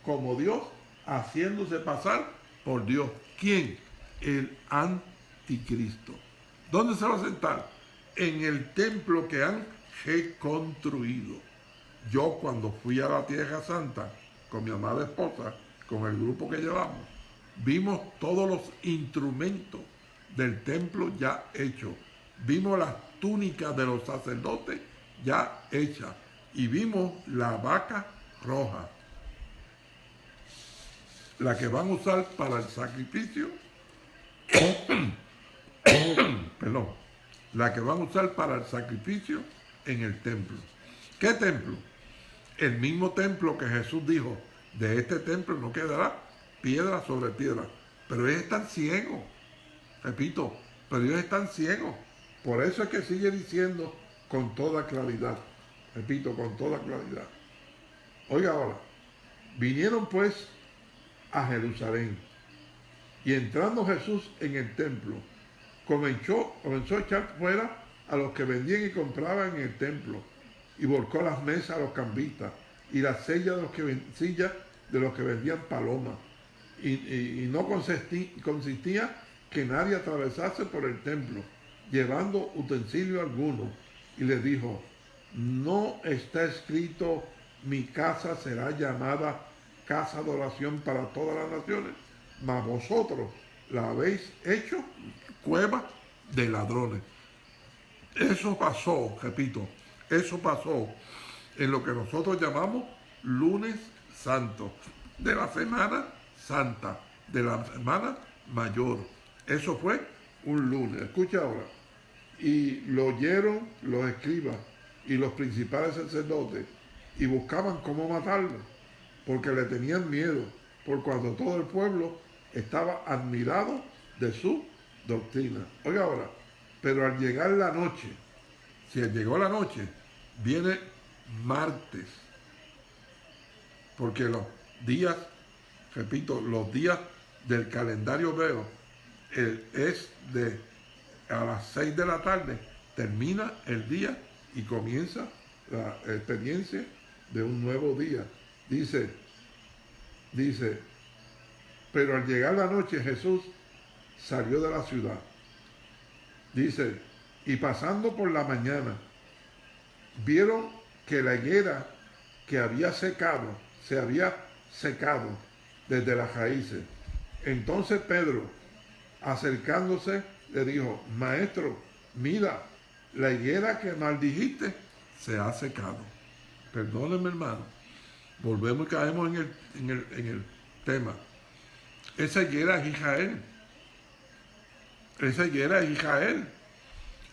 como Dios, haciéndose pasar por Dios. ¿Quién? El anticristo. ¿Dónde se va a sentar? En el templo que han reconstruido. Yo cuando fui a la Tierra Santa con mi amada esposa, con el grupo que llevamos, vimos todos los instrumentos del templo ya hechos. vimos las túnicas de los sacerdotes ya hechas y vimos la vaca roja, la que van a usar para el sacrificio, perdón, la que van a usar para el sacrificio en el templo. ¿Qué templo? El mismo templo que Jesús dijo, de este templo no quedará piedra sobre piedra. Pero ellos están ciegos, repito, pero ellos están ciegos. Por eso es que sigue diciendo con toda claridad, repito, con toda claridad. Oiga ahora, vinieron pues a Jerusalén, y entrando Jesús en el templo, comenzó a echar fuera a los que vendían y compraban en el templo, y volcó las mesas a los cambistas, y las sillas de los que vendían palomas, y no consistía que nadie atravesase por el templo, llevando utensilio alguno, y les dijo, ¿no está escrito, mi casa será llamada casa de oración para todas las naciones? Mas vosotros la habéis hecho cueva de ladrones. Eso pasó, repito, eso pasó en lo que nosotros llamamos lunes santo, de la semana santa, de la semana mayor. Eso fue un lunes. Escucha ahora. Y lo oyeron los escribas y los principales sacerdotes y buscaban cómo matarlo, porque le tenían miedo, por cuando todo el pueblo estaba admirado de su doctrina. Oiga ahora, pero al llegar la noche, si llegó la noche, viene martes, porque los días, repito, los días del calendario hebreo es a las 6 de la tarde, termina el día y comienza la experiencia de un nuevo día. Dice, pero al llegar la noche Jesús salió de la ciudad. Dice, y pasando por la mañana, vieron que la higuera que había secado, se había secado desde las raíces. Entonces Pedro, acercándose, le dijo, Maestro, mira, la higuera que maldijiste se ha secado. Perdónenme, hermano. Volvemos y caemos en el tema. Esa higuera es Israel. Esa higuera es Israel.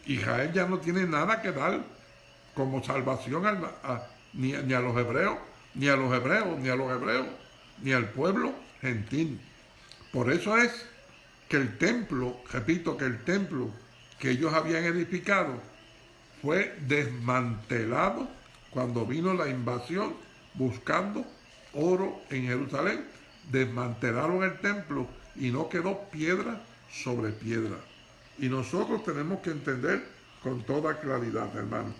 Israel ya no tiene nada que dar como salvación ni a los hebreos, ni al pueblo gentil. Por eso es que el templo, repito, que el templo que ellos habían edificado fue desmantelado cuando vino la invasión buscando oro en Jerusalén. Desmantelaron el templo y no quedó piedra sobre piedra. Y nosotros tenemos que entender con toda claridad, hermano.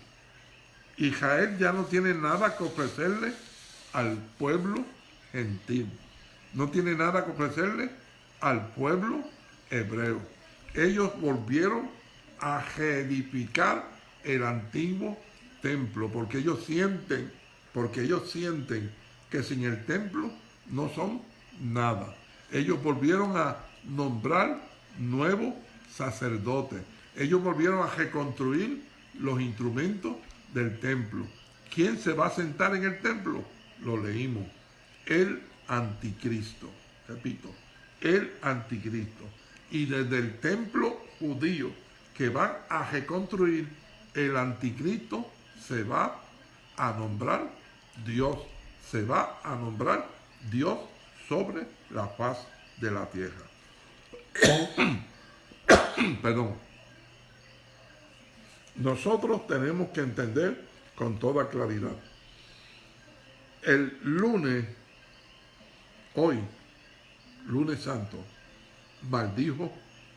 Israel ya no tiene nada que ofrecerle al pueblo gentil. No tiene nada que ofrecerle al pueblo hebreo. Ellos volvieron a reedificar el antiguo templo, porque ellos sienten que sin el templo no son nada. Ellos volvieron a nombrar nuevos sacerdotes. Ellos volvieron a reconstruir los instrumentos del templo. ¿Quién se va a sentar en el templo? Lo leímos. El anticristo. Repito, el anticristo. Y desde el templo judío que van a reconstruir, el anticristo se va a nombrar Dios. Se va a nombrar Dios sobre la faz de la tierra. Perdón. Nosotros tenemos que entender con toda claridad. El lunes, hoy, lunes santo, maldijo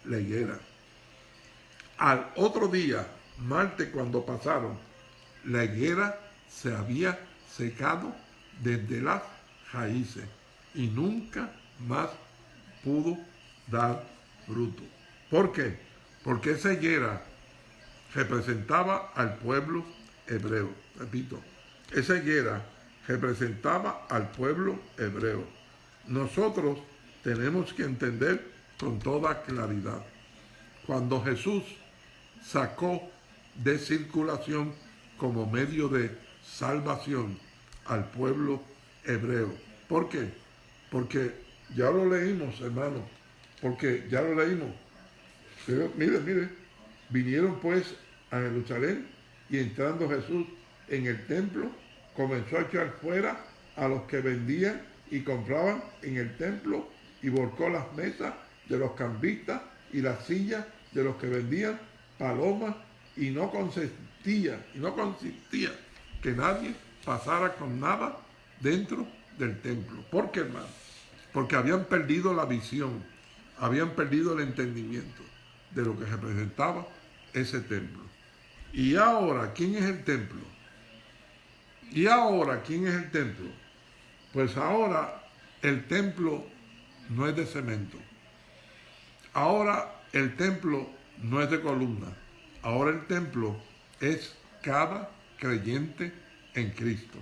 la higuera. Al otro día, martes, cuando pasaron, la higuera se había secado desde las raíces y nunca más pudo dar fruto. ¿Por qué? Porque esa higuera representaba al pueblo hebreo. Repito, esa higuera representaba al pueblo hebreo. Nosotros tenemos que entender con toda claridad. Cuando Jesús sacó de circulación como medio de salvación al pueblo hebreo. ¿Por qué? Porque ya lo leímos, hermano, porque ya lo leímos. Pero mire, vinieron pues a Jerusalén y entrando Jesús en el templo, comenzó a echar fuera a los que vendían y compraban en el templo y volcó las mesas de los cambistas y las sillas de los que vendían palomas y no consistía que nadie pasara con nada dentro del templo. ¿Por qué, hermano? Porque habían perdido la visión, habían perdido el entendimiento de lo que representaba ese templo. Y ahora, ¿quién es el templo? Pues ahora el templo no es de cemento. Ahora el templo no es de columna. Ahora el templo es cada creyente en Cristo.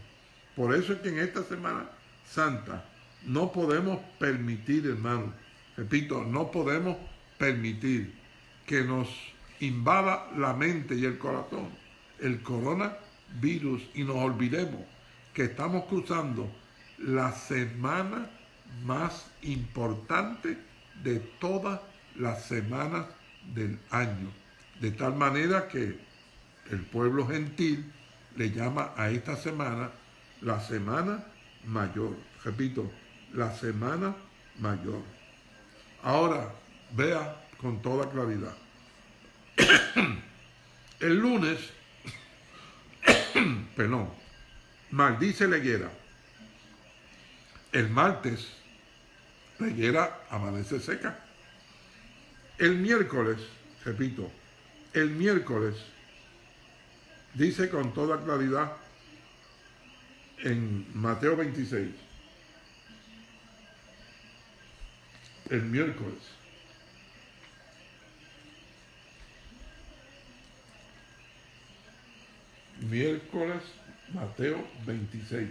Por eso es que en esta Semana Santa no podemos permitir, hermano, repito, no podemos permitir que nos invada la mente y el corazón el coronavirus y nos olvidemos que estamos cruzando la semana más importante de todas las semanas del año. De tal manera que el pueblo gentil le llama a esta semana la Semana Mayor. Repito, la Semana Mayor. Ahora, vea con toda claridad. El lunes, maldice la higuera. El martes, la higuera amanece seca. El miércoles, repito, el miércoles dice con toda claridad en Mateo 26, el miércoles, Mateo 26.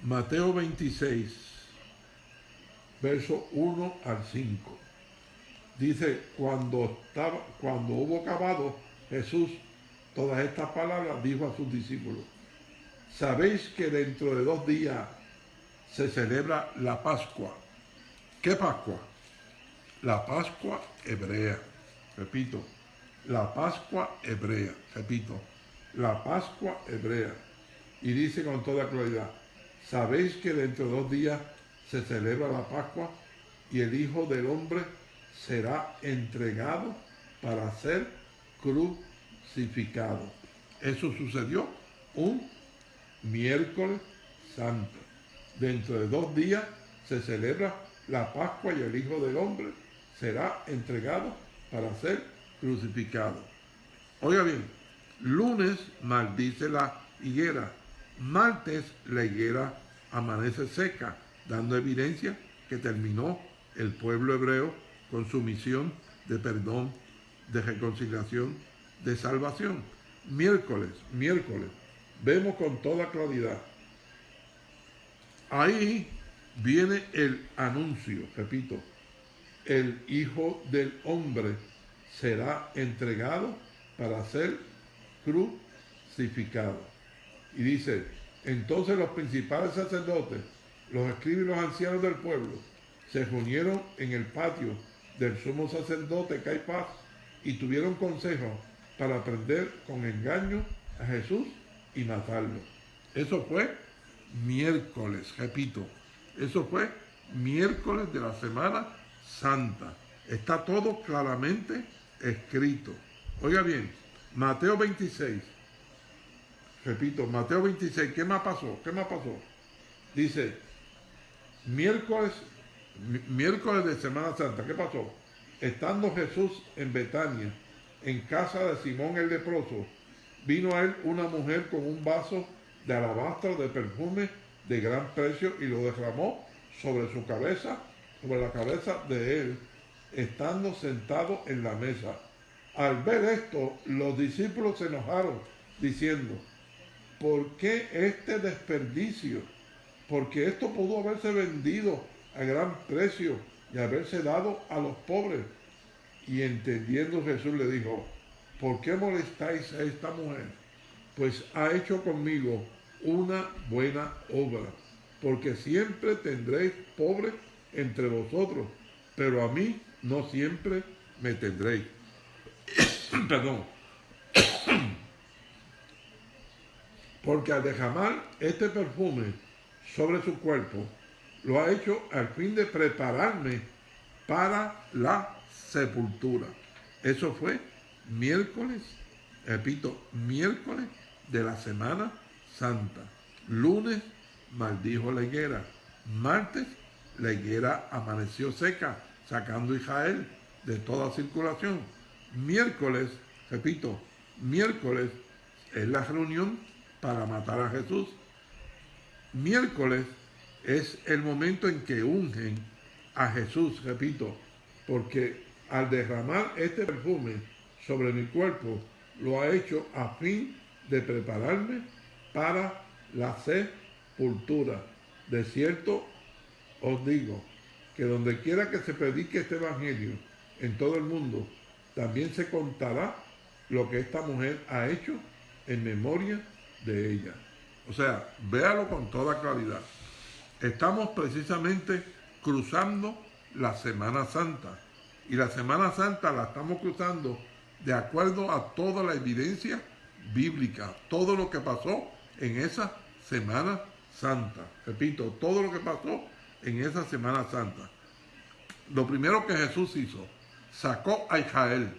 Mateo 26, verso 1 al 5. Dice, cuando hubo acabado Jesús todas estas palabras, dijo a sus discípulos, ¿sabéis que dentro de 2 días se celebra la Pascua? ¿Qué Pascua? La Pascua hebrea. Repito, la Pascua hebrea. Repito, la Pascua hebrea. Y dice con toda claridad, ¿sabéis que dentro de 2 días se celebra la Pascua y el Hijo del Hombre será entregado para ser crucificado? Eso sucedió un miércoles santo. Dentro de 2 días se celebra la Pascua y el Hijo del Hombre será entregado para ser crucificado. Oiga bien, lunes maldice la higuera. Martes la higuera amanece seca, dando evidencia que terminó el pueblo hebreo con su misión de perdón, de reconciliación, de salvación. Miércoles, vemos con toda claridad. Ahí viene el anuncio, repito, el Hijo del Hombre será entregado para ser crucificado. Y dice, entonces los principales sacerdotes, los escribas y los ancianos del pueblo se reunieron en el patio del sumo sacerdote Caifás y tuvieron consejo para prender con engaño a Jesús y matarlo. Eso fue miércoles, repito, eso fue miércoles de la Semana Santa. Está todo claramente escrito. Oiga bien, Mateo 26. Repito, Mateo 26, ¿qué más pasó? Dice, miércoles de Semana Santa, ¿qué pasó? Estando Jesús en Betania, en casa de Simón el leproso, vino a él una mujer con un vaso de alabastro de perfume de gran precio y lo derramó sobre su cabeza, sobre la cabeza de él, estando sentado en la mesa. Al ver esto, los discípulos se enojaron, diciendo, ¿por qué este desperdicio? Porque esto pudo haberse vendido a gran precio y haberse dado a los pobres. Y entendiendo Jesús le dijo, ¿por qué molestáis a esta mujer? Pues ha hecho conmigo una buena obra, porque siempre tendréis pobres entre vosotros, pero a mí no siempre me tendréis. Perdón. Porque al derramar este perfume sobre su cuerpo, lo ha hecho al fin de prepararme para la sepultura. Eso fue miércoles, repito, miércoles de la Semana Santa. Lunes maldijo la higuera. Martes la higuera amaneció seca, sacando a Israel de toda circulación. Miércoles, repito, miércoles es la reunión para matar a Jesús. Miércoles es el momento en que ungen a Jesús, repito, porque al derramar este perfume sobre mi cuerpo, lo ha hecho a fin de prepararme para la sepultura. De cierto os digo que donde quiera que se predique este evangelio en todo el mundo, también se contará lo que esta mujer ha hecho en memoria de ella. O sea, véalo con toda claridad. Estamos precisamente cruzando la Semana Santa. Y la Semana Santa la estamos cruzando de acuerdo a toda la evidencia bíblica, todo lo que pasó en esa Semana Santa. Repito, todo lo que pasó en esa Semana Santa. Lo primero que Jesús hizo, sacó a Israel.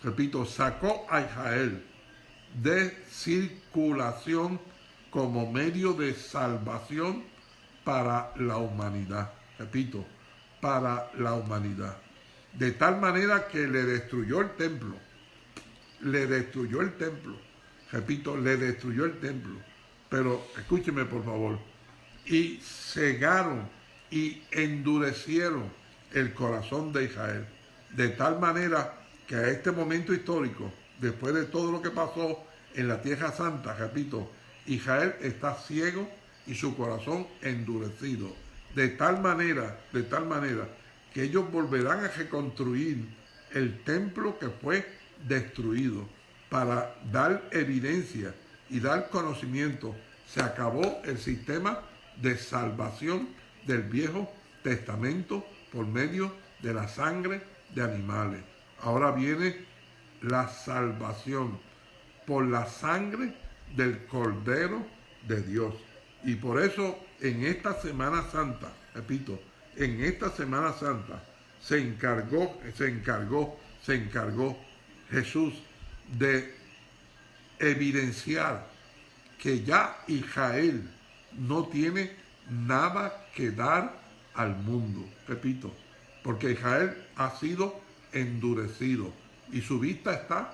Repito, sacó a Israel de circulación como medio de salvación para la humanidad. Repito, para la humanidad. De tal manera que le destruyó el templo. Le destruyó el templo. Repito, le destruyó el templo. Pero escúcheme por favor. Y cegaron y endurecieron el corazón de Israel. De tal manera que a este momento histórico, después de todo lo que pasó en la Tierra Santa, repito, Israel está ciego y su corazón endurecido. De tal manera que ellos volverán a reconstruir el templo que fue destruido para dar evidencia y dar conocimiento. Se acabó el sistema de salvación del Viejo Testamento por medio de la sangre de animales. Ahora viene la salvación por la sangre del Cordero de Dios. Y por eso en esta Semana Santa, repito, en esta Semana Santa se encargó Jesús de evidenciar que ya Israel no tiene nada que dar al mundo. Repito, porque Israel ha sido endurecido y su vista está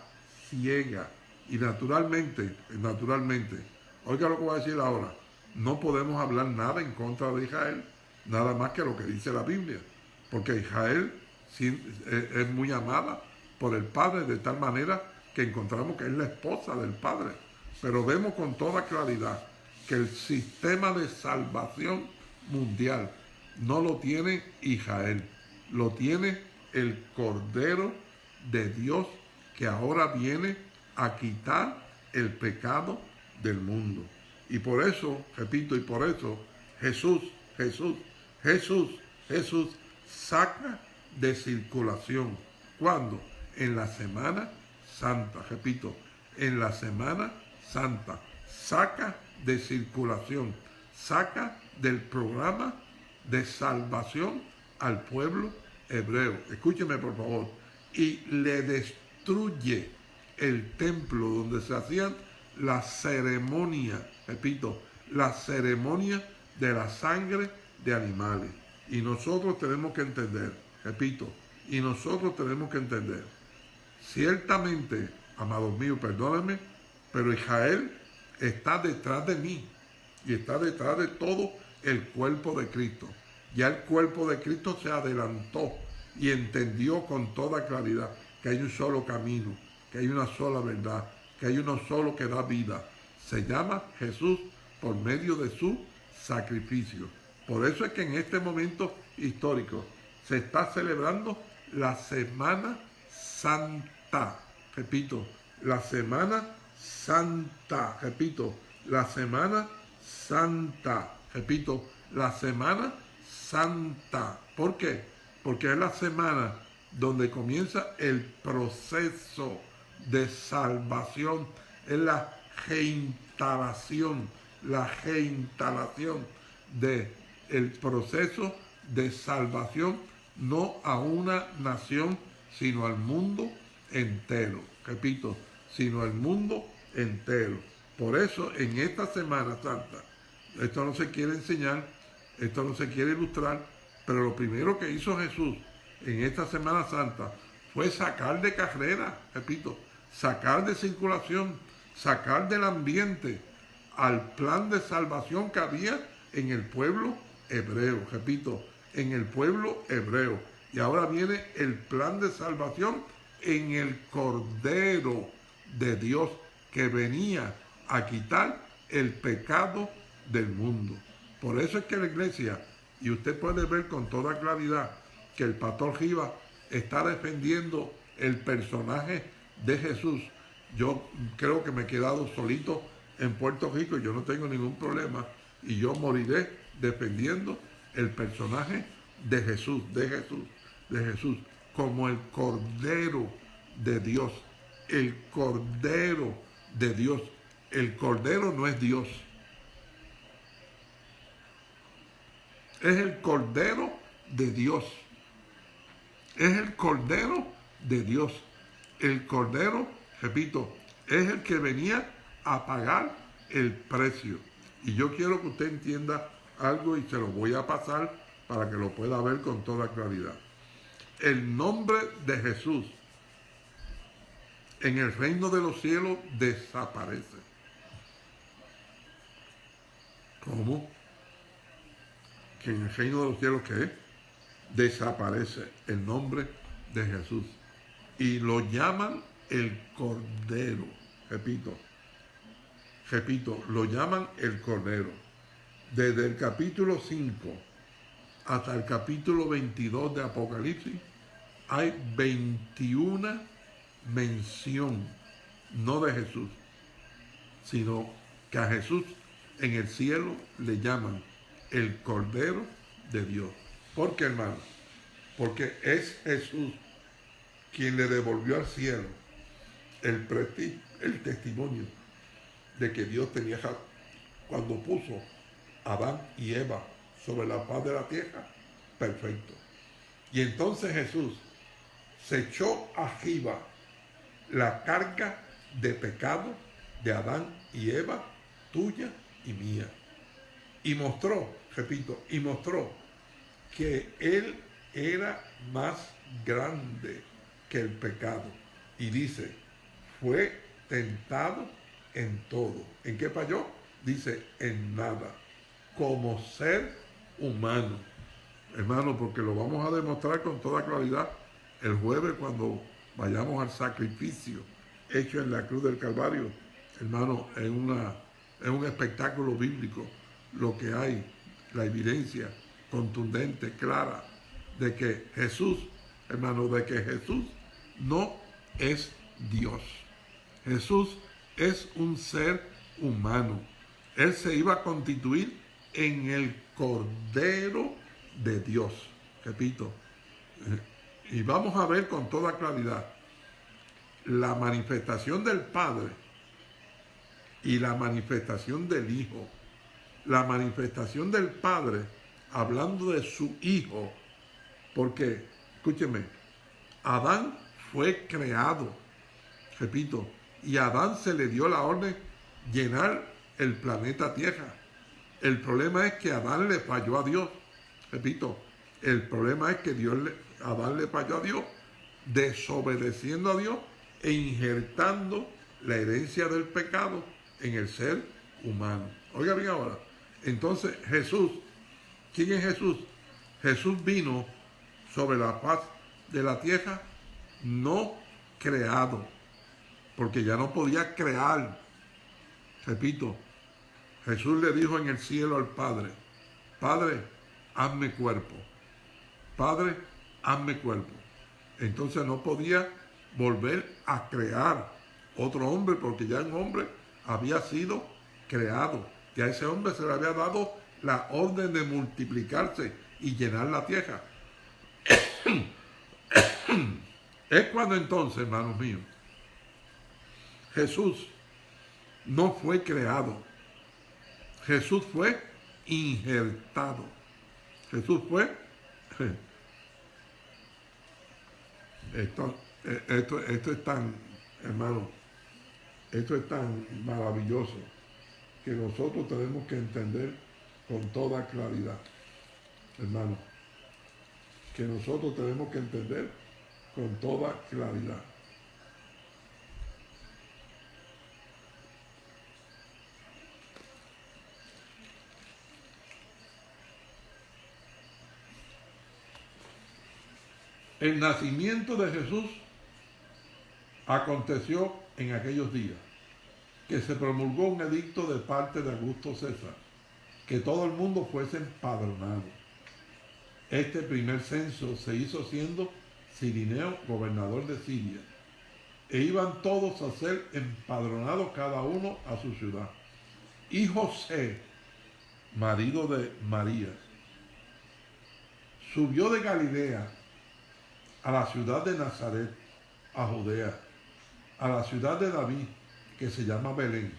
ciega. Y naturalmente, oiga lo que voy a decir ahora, no podemos hablar nada en contra de Israel, nada más que lo que dice la Biblia, porque Israel es muy amada por el Padre, de tal manera que encontramos que es la esposa del Padre. Pero vemos con toda claridad que el sistema de salvación mundial no lo tiene Israel, lo tiene el Cordero de Dios, que ahora viene a quitar el pecado del mundo. Y por eso, repito, y por eso Jesús saca de circulación. ¿Cuándo? En la Semana Santa. Repito, en la Semana Santa. Saca de circulación. Saca del programa de salvación al pueblo hebreo. Escúcheme por favor. Y le destruye el templo donde se hacían la ceremonia, repito, la ceremonia de la sangre de animales. Y nosotros tenemos que entender, repito, y nosotros tenemos que entender, ciertamente, amados míos, perdónenme, pero Israel está detrás de mí y está detrás de todo el cuerpo de Cristo. Ya el cuerpo de Cristo se adelantó y entendió con toda claridad que hay un solo camino, que hay una sola verdad, que hay uno solo que da vida. Se llama Jesús por medio de su sacrificio. Por eso es que en este momento histórico se está celebrando la Semana Santa. Repito, la Semana Santa. Repito, la Semana Santa. Repito, la Semana Santa. ¿Por qué? Porque es la semana donde comienza el proceso de salvación. Es la reinstalación de el proceso de salvación, no a una nación, sino al mundo entero. Repito, sino al mundo entero. Por eso en esta Semana Santa, esto no se quiere enseñar, esto no se quiere ilustrar, pero lo primero que hizo Jesús en esta Semana Santa fue sacar de carrera, repito, sacar de circulación, sacar del ambiente al plan de salvación que había en el pueblo hebreo, repito, en el pueblo hebreo. Y ahora viene el plan de salvación en el Cordero de Dios que venía a quitar el pecado del mundo. Por eso es que la iglesia, y usted puede ver con toda claridad que el pastor Rivas está defendiendo el personaje de Jesús. Yo creo que me he quedado solito en Puerto Rico, yo no tengo ningún problema y yo moriré defendiendo el personaje de Jesús, como el Cordero de Dios, el Cordero de Dios. El Cordero no es Dios, es el Cordero de Dios, es el Cordero de Dios. El Cordero, repito, es el que venía a pagar el precio. Y yo quiero que usted entienda algo y se lo voy a pasar para que lo pueda ver con toda claridad. El nombre de Jesús en el reino de los cielos desaparece. ¿Cómo? Que en el reino de los cielos, ¿qué es? Desaparece el nombre de Jesús. Y lo llaman el Cordero. Repito, lo llaman el Cordero. Desde el capítulo 5 hasta el capítulo 22 de Apocalipsis hay 21 mención, no de Jesús, sino que a Jesús en el cielo le llaman el Cordero de Dios. ¿Por qué, hermano? Porque es Jesús quien le devolvió al cielo el testimonio de que Dios tenía cuando puso a Adán y Eva sobre la faz de la tierra, perfecto. Y entonces Jesús se echó arriba la carga de pecado de Adán y Eva, tuya y mía. Y mostró, repito, que Él era más grande que el pecado. Y dice, fue tentado en todo. ¿En qué falló? Dice, en nada. Como ser humano. Hermano, porque lo vamos a demostrar con toda claridad el jueves cuando vayamos al sacrificio hecho en la cruz del Calvario. Hermano, es un espectáculo bíblico lo que hay, la evidencia contundente, clara, de que Jesús, hermano, de que Jesús no es Dios. Jesús es un ser humano. Él se iba a constituir en el Cordero de Dios. Repito, y vamos a ver con toda claridad la manifestación del Padre y la manifestación del Hijo. La manifestación del Padre hablando de su Hijo, porque, escúcheme, Adán fue creado, repito, y a Adán se le dio la orden llenar el planeta Tierra. El problema es que Adán le falló a Dios. Repito, el problema es que Adán le falló a Dios, desobedeciendo a Dios e injertando la herencia del pecado en el ser humano. Oiga bien ahora, entonces Jesús, ¿quién es Jesús? Jesús vino sobre la faz de la tierra no creado, porque ya no podía crear. Repito, Jesús le dijo en el cielo al Padre, Padre, hazme cuerpo. Padre, hazme cuerpo. Entonces no podía volver a crear otro hombre, porque ya un hombre había sido creado. Y a ese hombre se le había dado la orden de multiplicarse y llenar la tierra. Es cuando entonces, hermanos míos, Jesús no fue creado. Jesús fue injertado. Jesús fue... Esto es tan, hermano, esto es tan maravilloso que nosotros tenemos que entender con toda claridad, hermano, que nosotros tenemos que entender con toda claridad. El nacimiento de Jesús aconteció en aquellos días, que se promulgó un edicto de parte de Augusto César, que todo el mundo fuese empadronado. Este primer censo se hizo siendo Cirineo gobernador de Siria, e iban todos a ser empadronados cada uno a su ciudad. Y José, marido de María, subió de Galilea a la ciudad de Nazaret, a Judea, a la ciudad de David, que se llama Belén,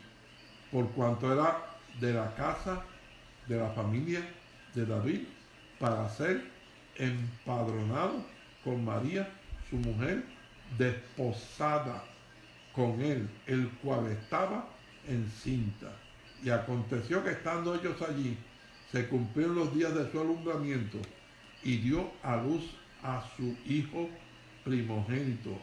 por cuanto era de la casa de la familia de David, para ser empadronado con María, su mujer, desposada con él, el cual estaba encinta. Y aconteció que estando ellos allí, se cumplieron los días de su alumbramiento, y dio a luz a su hijo primogénito,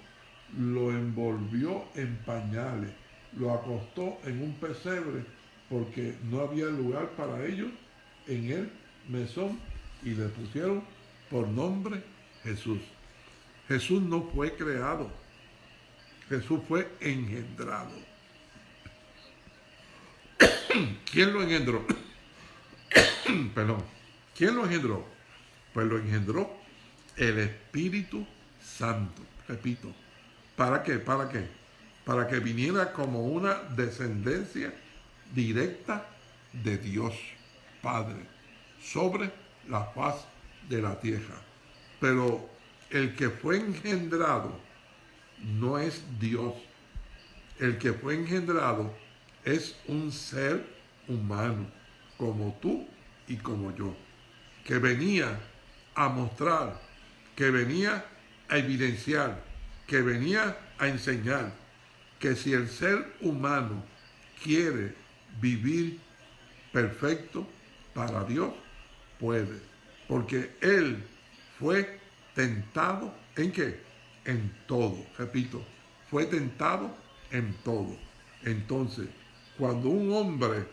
lo envolvió en pañales, lo acostó en un pesebre, porque no había lugar para ellos en el mesón, y le pusieron por nombre Jesús. Jesús no fue creado, Jesús fue engendrado. ¿Quién lo engendró? Perdón. ¿Quién lo engendró? Pues lo engendró el Espíritu Santo. Repito. ¿Para qué? ¿Para qué? Para que viniera como una descendencia directa de Dios Padre sobre la faz de la tierra. Pero el que fue engendrado no es Dios. El que fue engendrado es un ser humano, como tú y como yo, que venía a mostrar, que venía a evidenciar, que venía a enseñar que si el ser humano quiere vivir perfecto para Dios, puede. Porque Él fue tentado, ¿en qué? En todo. Repito, fue tentado en todo. Entonces, cuando un hombre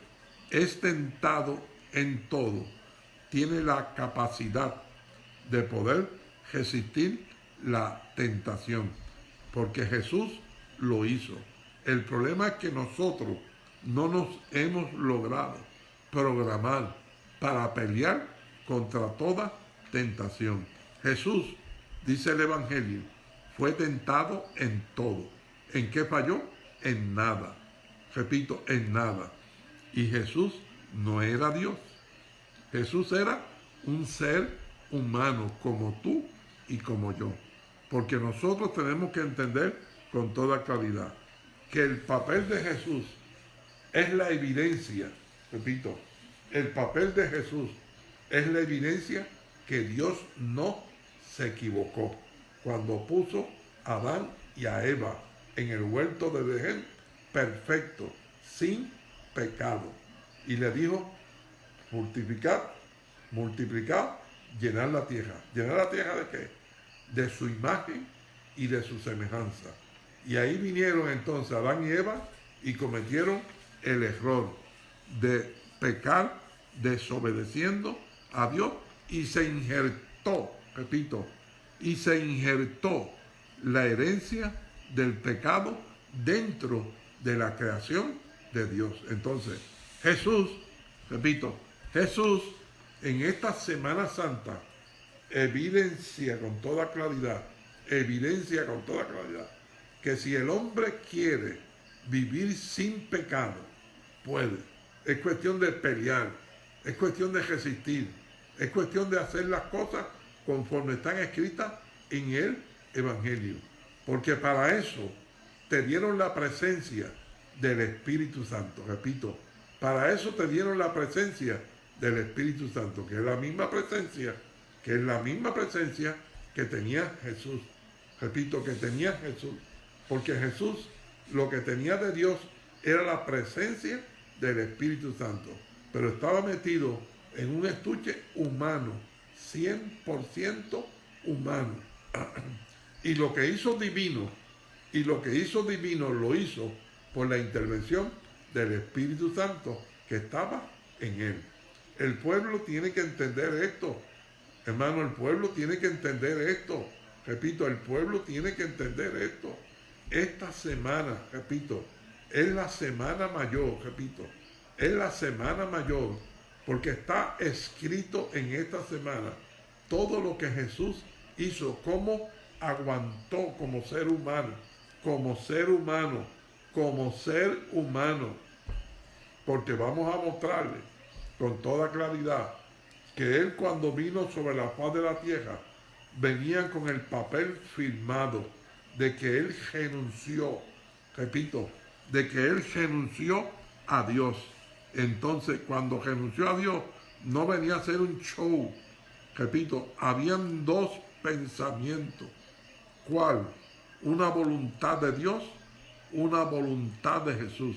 es tentado en todo, tiene la capacidad de poder resistir la tentación, porque Jesús lo hizo. El problema es que nosotros no nos hemos logrado programar para pelear contra toda tentación. Jesús, dice el Evangelio, fue tentado en todo. ¿En qué falló? En nada. Repito, en nada. Y Jesús no era Dios. Jesús era un ser humano como tú y como yo. Porque nosotros tenemos que entender con toda claridad que el papel de Jesús es la evidencia, repito, el papel de Jesús es la evidencia que Dios no se equivocó cuando puso a Adán y a Eva en el huerto de Edén perfecto, sin pecado. Y le dijo, multiplicad, llenar la tierra. ¿Llenar la tierra de qué? De su imagen y de su semejanza. Y ahí vinieron entonces Adán y Eva y cometieron el error de pecar desobedeciendo a Dios, y se injertó, repito, y se injertó la herencia del pecado dentro de la creación de Dios. Entonces, Jesús, repito, Jesús en esta Semana Santa evidencia con toda claridad, que si el hombre quiere vivir sin pecado, puede. Es cuestión de pelear, es cuestión de resistir, es cuestión de hacer las cosas conforme están escritas en el Evangelio. Porque para eso te dieron la presencia del Espíritu Santo. Repito, para eso te dieron la presencia del Espíritu Santo, que es la misma presencia, que tenía Jesús. Repito, que tenía Jesús. Porque Jesús lo que tenía de Dios era la presencia del Espíritu Santo. Pero estaba metido en un estuche humano, 100% humano. Y lo que hizo divino lo hizo por la intervención del Espíritu Santo que estaba en él. El pueblo tiene que entender esto. Hermano, el pueblo tiene que entender esto. Repito, el pueblo tiene que entender esto. Esta semana, repito, es la semana mayor, es la semana mayor, porque está escrito en esta semana todo lo que Jesús hizo, cómo aguantó como ser humano, porque vamos a mostrarle con toda claridad que Él, cuando vino sobre la faz de la tierra, venía con el papel firmado de que Él renunció, repito, de que Él renunció a Dios. Entonces, cuando renunció a Dios, no venía a ser un show. Repito, habían dos pensamientos. ¿Cuál? Una voluntad de Dios, una voluntad de Jesús.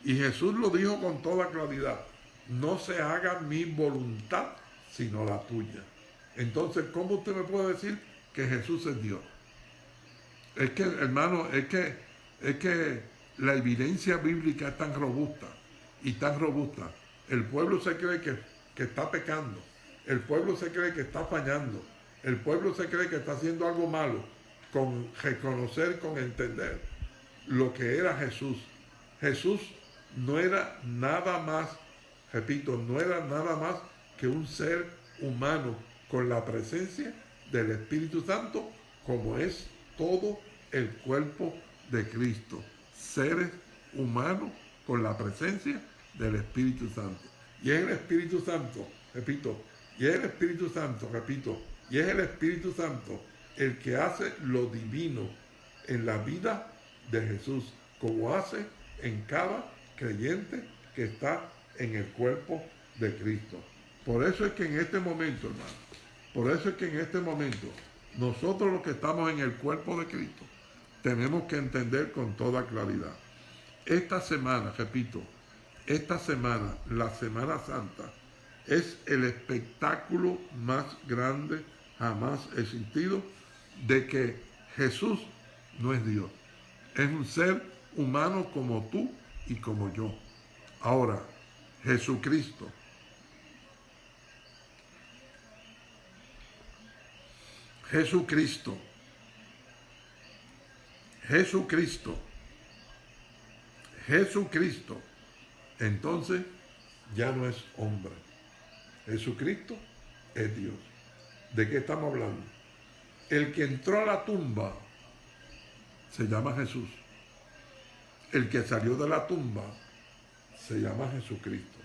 Y Jesús lo dijo con toda claridad: no se haga mi voluntad, sino la tuya. Entonces, ¿cómo usted me puede decir que Jesús es Dios? Es que, hermano, es que la evidencia bíblica es tan robusta y tan robusta. El pueblo se cree que está pecando. El pueblo se cree que está fallando. El pueblo se cree que está haciendo algo malo, con reconocer, con entender lo que era Jesús. Jesús no era nada más, repito, no era nada más que un ser humano con la presencia del Espíritu Santo, como es todo el cuerpo de Cristo. Seres humanos con la presencia del Espíritu Santo. Y es el Espíritu Santo, repito, y es el Espíritu Santo, repito, y es el Espíritu Santo el que hace lo divino en la vida de Jesús, como hace en cada creyente que está en el cuerpo de Cristo. Por eso es que en este momento, nosotros los que estamos en el cuerpo de Cristo, tenemos que entender con toda claridad. Esta semana, repito, la Semana Santa, es el espectáculo más grande jamás existido de que Jesús no es Dios. Es un ser humano como tú y como yo. Ahora, Jesucristo entonces ya no es hombre. Jesucristo es Dios. ¿De qué estamos hablando? El que entró a la tumba se llama Jesús. El que salió de la tumba se llama Jesucristo.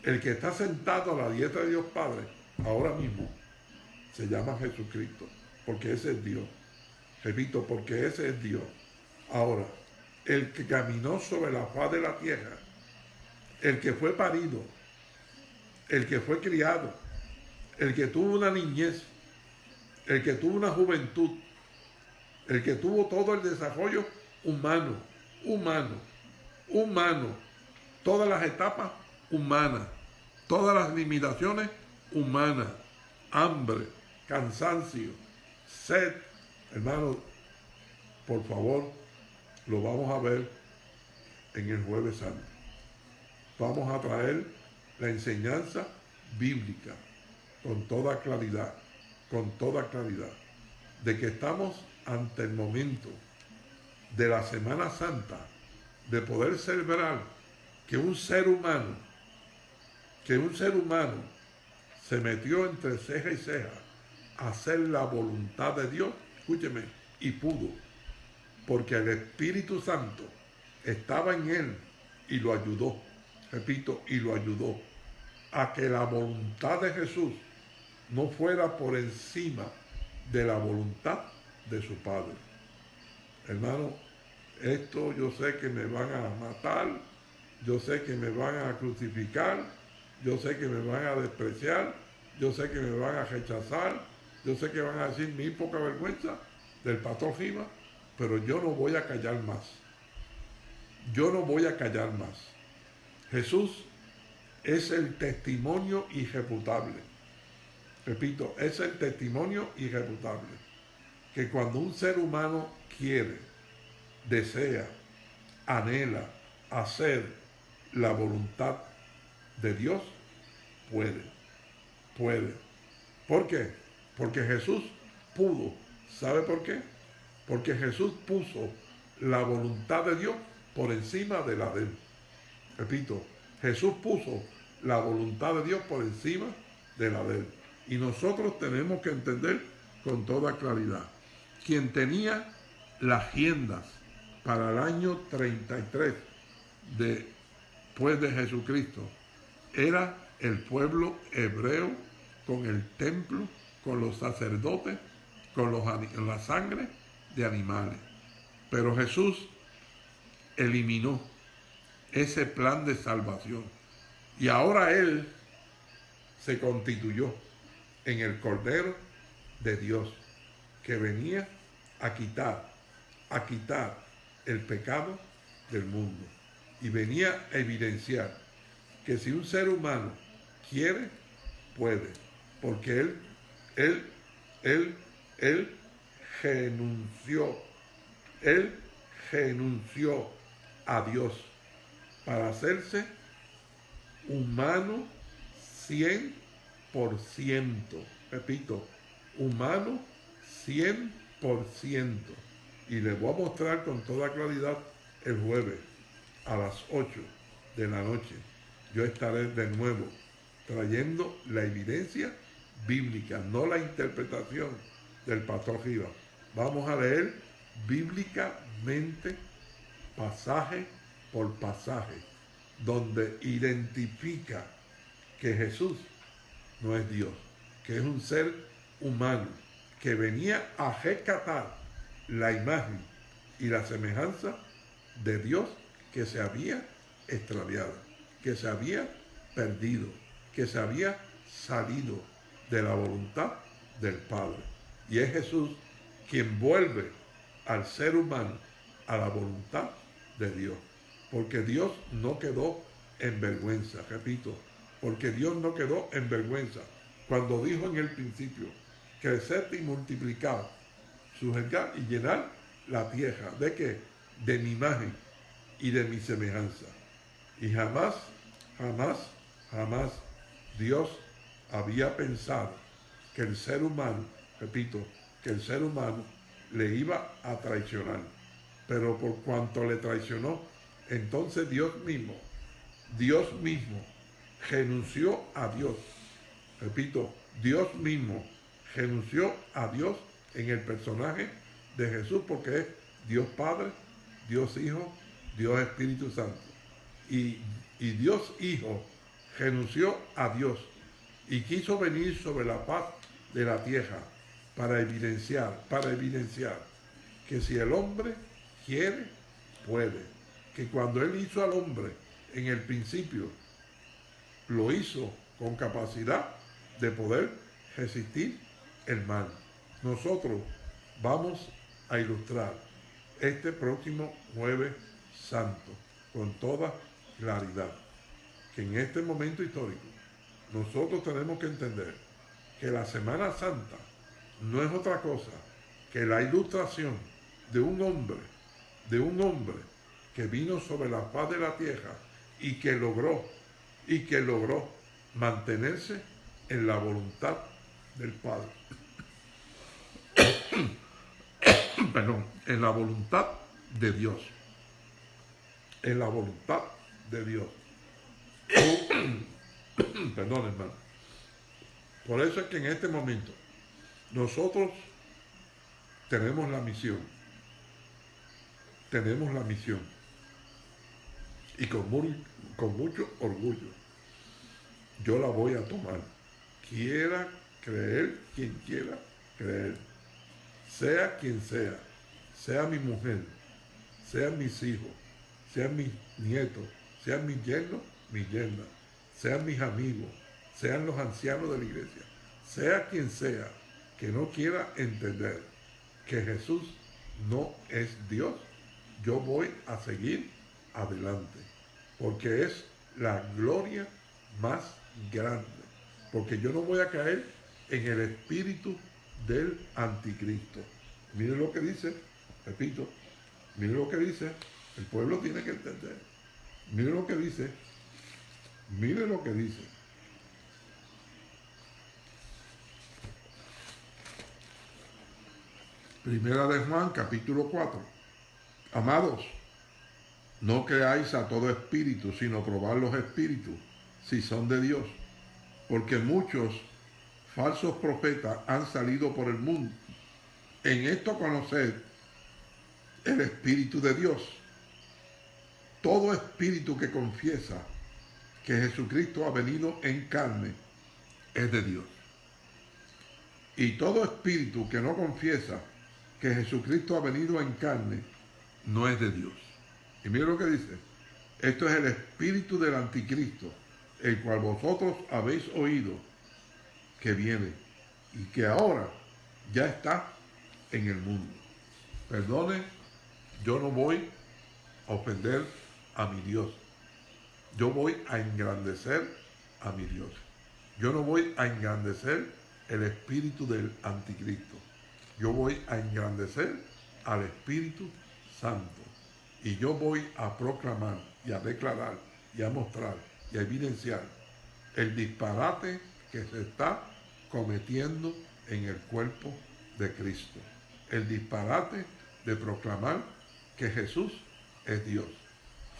El que está sentado a la diestra de Dios Padre ahora mismo se llama Jesucristo, porque ese es Dios. Repito, porque ese es Dios. Ahora, el que caminó sobre la faz de la tierra, el que fue parido, el que fue criado, el que tuvo una niñez, el que tuvo una juventud, el que tuvo todo el desarrollo humano, todas las etapas humanas, todas las limitaciones humanas, hambre, cansancio, sed. Hermano, por favor, lo vamos a ver en el Jueves Santo. Vamos a traer la enseñanza bíblica con toda claridad, de que estamos ante el momento de la Semana Santa, de poder celebrar que un ser humano se metió entre ceja y ceja hacer la voluntad de Dios, escúcheme, y pudo, porque el Espíritu Santo estaba en él y lo ayudó, repito, y lo ayudó a que la voluntad de Jesús no fuera por encima de la voluntad de su Padre. Hermano, esto yo sé que me van a matar, yo sé que me van a crucificar, yo sé que me van a despreciar, yo sé que me van a rechazar, yo sé que van a decir mi poca vergüenza del pastor Giva, pero yo no voy a callar más. Yo no voy a callar más. Jesús es el testimonio irrefutable. Repito, es el testimonio irrefutable. Que cuando un ser humano quiere, desea, anhela hacer la voluntad de Dios, puede. ¿Por qué? Porque Jesús pudo. ¿Sabe por qué? Porque Jesús puso la voluntad de Dios por encima de la de él. Repito, Jesús puso la voluntad de Dios por encima de la de él. Y nosotros tenemos que entender con toda claridad. Quien tenía las riendas para el año 33 después de Jesucristo era el pueblo hebreo, con el templo, con los sacerdotes, con la sangre de animales. Pero Jesús eliminó ese plan de salvación. Y ahora Él se constituyó en el Cordero de Dios, que venía a quitar el pecado del mundo. Y venía a evidenciar que si un ser humano quiere, puede. Porque Él renunció a Dios para hacerse humano 100%. Repito, humano 100%. Y les voy a mostrar con toda claridad el jueves a las 8 de la noche. Yo estaré de nuevo trayendo la evidencia bíblica, no la interpretación del pastor Giva. Vamos a leer bíblicamente, pasaje por pasaje, donde identifica que Jesús no es Dios, que es un ser humano, que venía a rescatar la imagen y la semejanza de Dios que se había extraviado, que se había perdido, que se había salido de la voluntad del Padre. Y es Jesús quien vuelve al ser humano a la voluntad de Dios. Porque Dios no quedó en vergüenza, repito, porque Dios no quedó en vergüenza cuando dijo en el principio, crecer y multiplicar, sujetar y llenar la tierra. ¿De qué? De mi imagen y de mi semejanza. Y jamás Dios había pensado que el ser humano, repito, que el ser humano le iba a traicionar. Pero por cuanto le traicionó, entonces Dios mismo renunció a Dios. Repito, Dios mismo renunció a Dios en el personaje de Jesús, porque es Dios Padre, Dios Hijo, Dios Espíritu Santo. Y Dios Hijo renunció a Dios y quiso venir sobre la faz de la tierra para evidenciar que si el hombre quiere, puede. Que cuando Él hizo al hombre en el principio, lo hizo con capacidad de poder resistir el mal. Nosotros vamos a ilustrar este próximo Jueves Santo con toda claridad que en este momento histórico nosotros tenemos que entender que la Semana Santa no es otra cosa que la ilustración de un hombre que vino sobre la faz de la tierra y que logró mantenerse en la voluntad del Padre. Perdón, en la voluntad de Dios. En la voluntad de Dios. Perdón, hermano. Por eso es que en este momento Nosotros tenemos la misión, y con mucho orgullo yo la voy a tomar. Quiera creer quien quiera creer, sea quien sea mi mujer, sean mis hijos, sean mis nietos, sean mis yernos, mis yernas, sean mis amigos, sean los ancianos de la iglesia, sea quien sea que no quiera entender que Jesús no es Dios, yo voy a seguir adelante, porque es la gloria más grande, porque yo no voy a caer en el espíritu del anticristo. Mire lo que dice, repito, mire lo que dice, el pueblo tiene que entender. Mire lo que dice, mire lo que dice. Primera de Juan, capítulo 4. Amados, no creáis a todo espíritu, sino probad los espíritus, si son de Dios, porque muchos falsos profetas han salido por el mundo. En esto conoced el Espíritu de Dios. Todo espíritu que confiesa que Jesucristo ha venido en carne es de Dios. Y todo espíritu que no confiesa que Jesucristo ha venido en carne no es de Dios. Y mire lo que dice. Esto es el espíritu del anticristo, el cual vosotros habéis oído que viene y que ahora ya está en el mundo. Perdone, yo no voy a ofender a mi Dios. Yo voy a engrandecer a mi Dios. Yo no voy a engrandecer el espíritu del anticristo. Yo voy a engrandecer al Espíritu Santo. Y yo voy a proclamar y a declarar y a mostrar y a evidenciar el disparate que se está cometiendo en el cuerpo de Cristo. El disparate de proclamar que Jesús es Dios,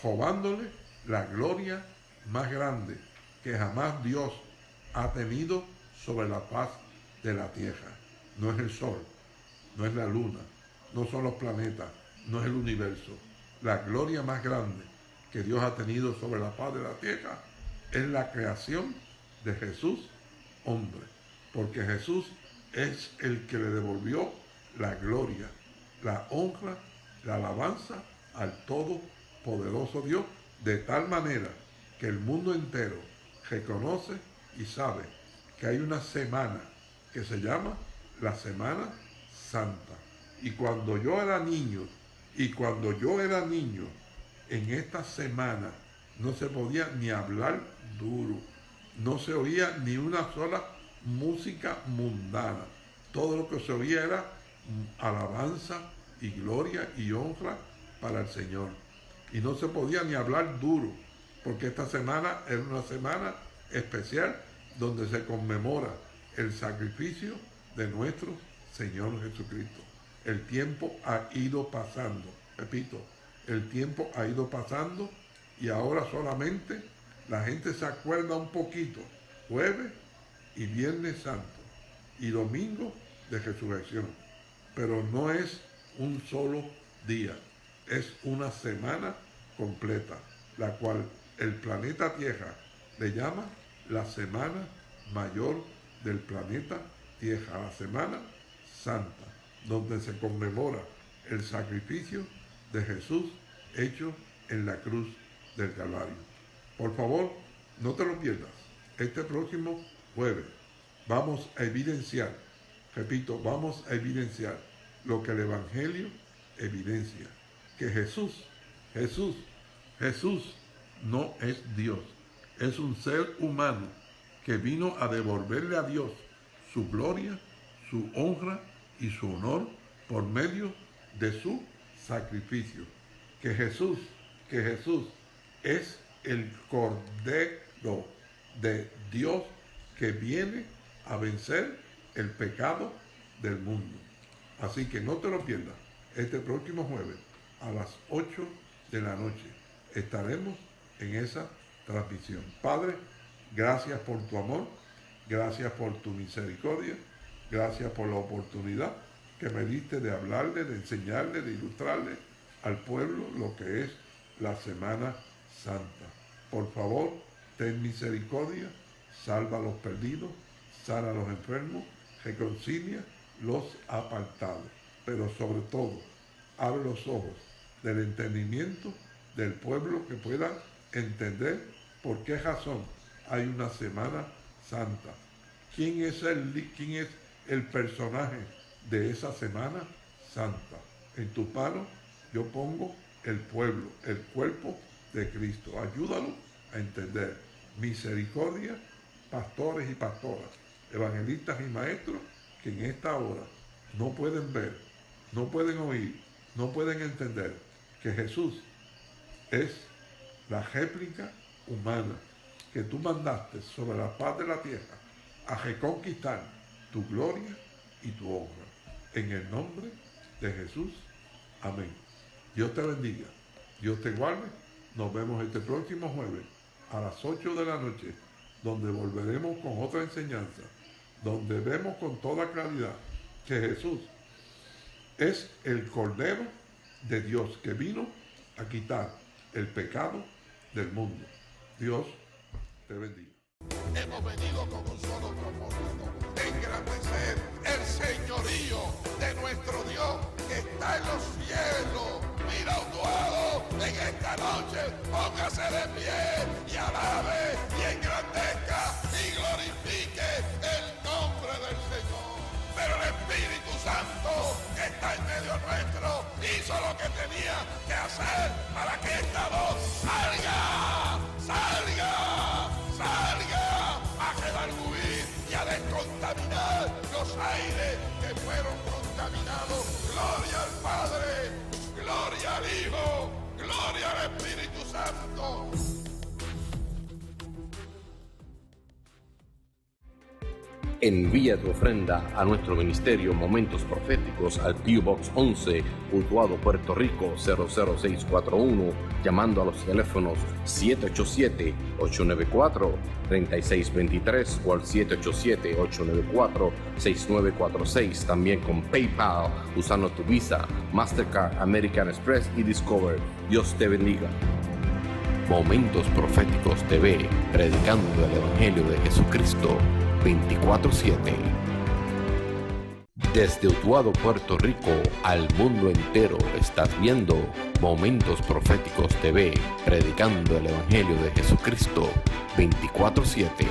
robándole la gloria más grande que jamás Dios ha tenido sobre la faz de la tierra. No es el sol, no es la luna, no son los planetas, no es el universo. La gloria más grande que Dios ha tenido sobre la faz de la tierra es la creación de Jesús, hombre, porque Jesús es el que le devolvió la gloria, la honra, la alabanza al todopoderoso Dios, de tal manera que el mundo entero reconoce y sabe que hay una semana que se llama la Semana Santa. Y cuando yo era niño, en esta semana no se podía ni hablar duro, no se oía ni una sola música mundana. Todo lo que se oía era alabanza y gloria y honra para el Señor. Y no se podía ni hablar duro, porque esta semana era una semana especial donde se conmemora el sacrificio de nuestro Señor Jesucristo. El tiempo ha ido pasando, repito, el tiempo ha ido pasando y ahora solamente la gente se acuerda un poquito, jueves y viernes santo y domingo de resurrección, pero no es un solo día, es una semana completa, la cual el planeta Tierra le llama la Semana Mayor del planeta Tierra, la Semana Santa, donde se conmemora el sacrificio de Jesús hecho en la cruz del Calvario. Por favor, no te lo pierdas. Este próximo jueves vamos a evidenciar, repito, vamos a evidenciar lo que el Evangelio evidencia, que Jesús no es Dios, es un ser humano que vino a devolverle a Dios su gloria, su honra y su honor por medio de su sacrificio. Que Jesús es el Cordero de Dios que viene a vencer el pecado del mundo. Así que no te lo pierdas. Este próximo jueves a las 8 de la noche estaremos en esa transmisión. Padre, gracias por tu amor, gracias por tu misericordia, Gracias por la oportunidad que me diste de hablarle, de enseñarle, de ilustrarle al pueblo lo que es la Semana Santa. Por favor, ten misericordia, salva a los perdidos, sana a los enfermos, reconcilia los apartados. Pero sobre todo, abre los ojos del entendimiento del pueblo que pueda entender por qué razón hay una Semana Santa. ¿Quién es el personaje de esa Semana Santa? En tu mano yo pongo el pueblo, el cuerpo de Cristo. Ayúdalo a entender. Misericordia, pastores y pastoras, evangelistas y maestros que en esta hora no pueden ver, no pueden oír, no pueden entender que Jesús es la réplica humana que tú mandaste sobre la paz de la tierra a reconquistar tu gloria y tu honra. En el nombre de Jesús, amén. Dios te bendiga, Dios te guarde. Nos vemos este próximo jueves a las 8 de la noche, donde volveremos con otra enseñanza, donde vemos con toda claridad que Jesús es el Cordero de Dios que vino a quitar el pecado del mundo. Dios te bendiga.
Hemos venido con un solo propósito: engrandecer el señorío de nuestro Dios que está en los cielos. Mira, Utuado, en esta noche póngase de pie y alabe y engrandezca y glorifique el nombre del Señor. Pero el Espíritu Santo que está en medio nuestro hizo lo que tenía que hacer para que esta voz salga, salga, salga a redarguir y a descontaminar los aires que fueron contaminados. Gloria al Padre, gloria al Hijo, gloria al Espíritu Santo.
Envía tu ofrenda a nuestro ministerio Momentos Proféticos al P.O. Box 11, Utuado, Puerto Rico 00641, llamando a los teléfonos 787-894-3623 o al 787-894-6946, también con PayPal, usando tu Visa, Mastercard, American Express y Discover. Dios te bendiga. Momentos Proféticos TV, predicando el Evangelio de Jesucristo 24/7. Desde Utuado, Puerto Rico, al mundo entero, estás viendo Momentos Proféticos TV, predicando el Evangelio de Jesucristo 24/7.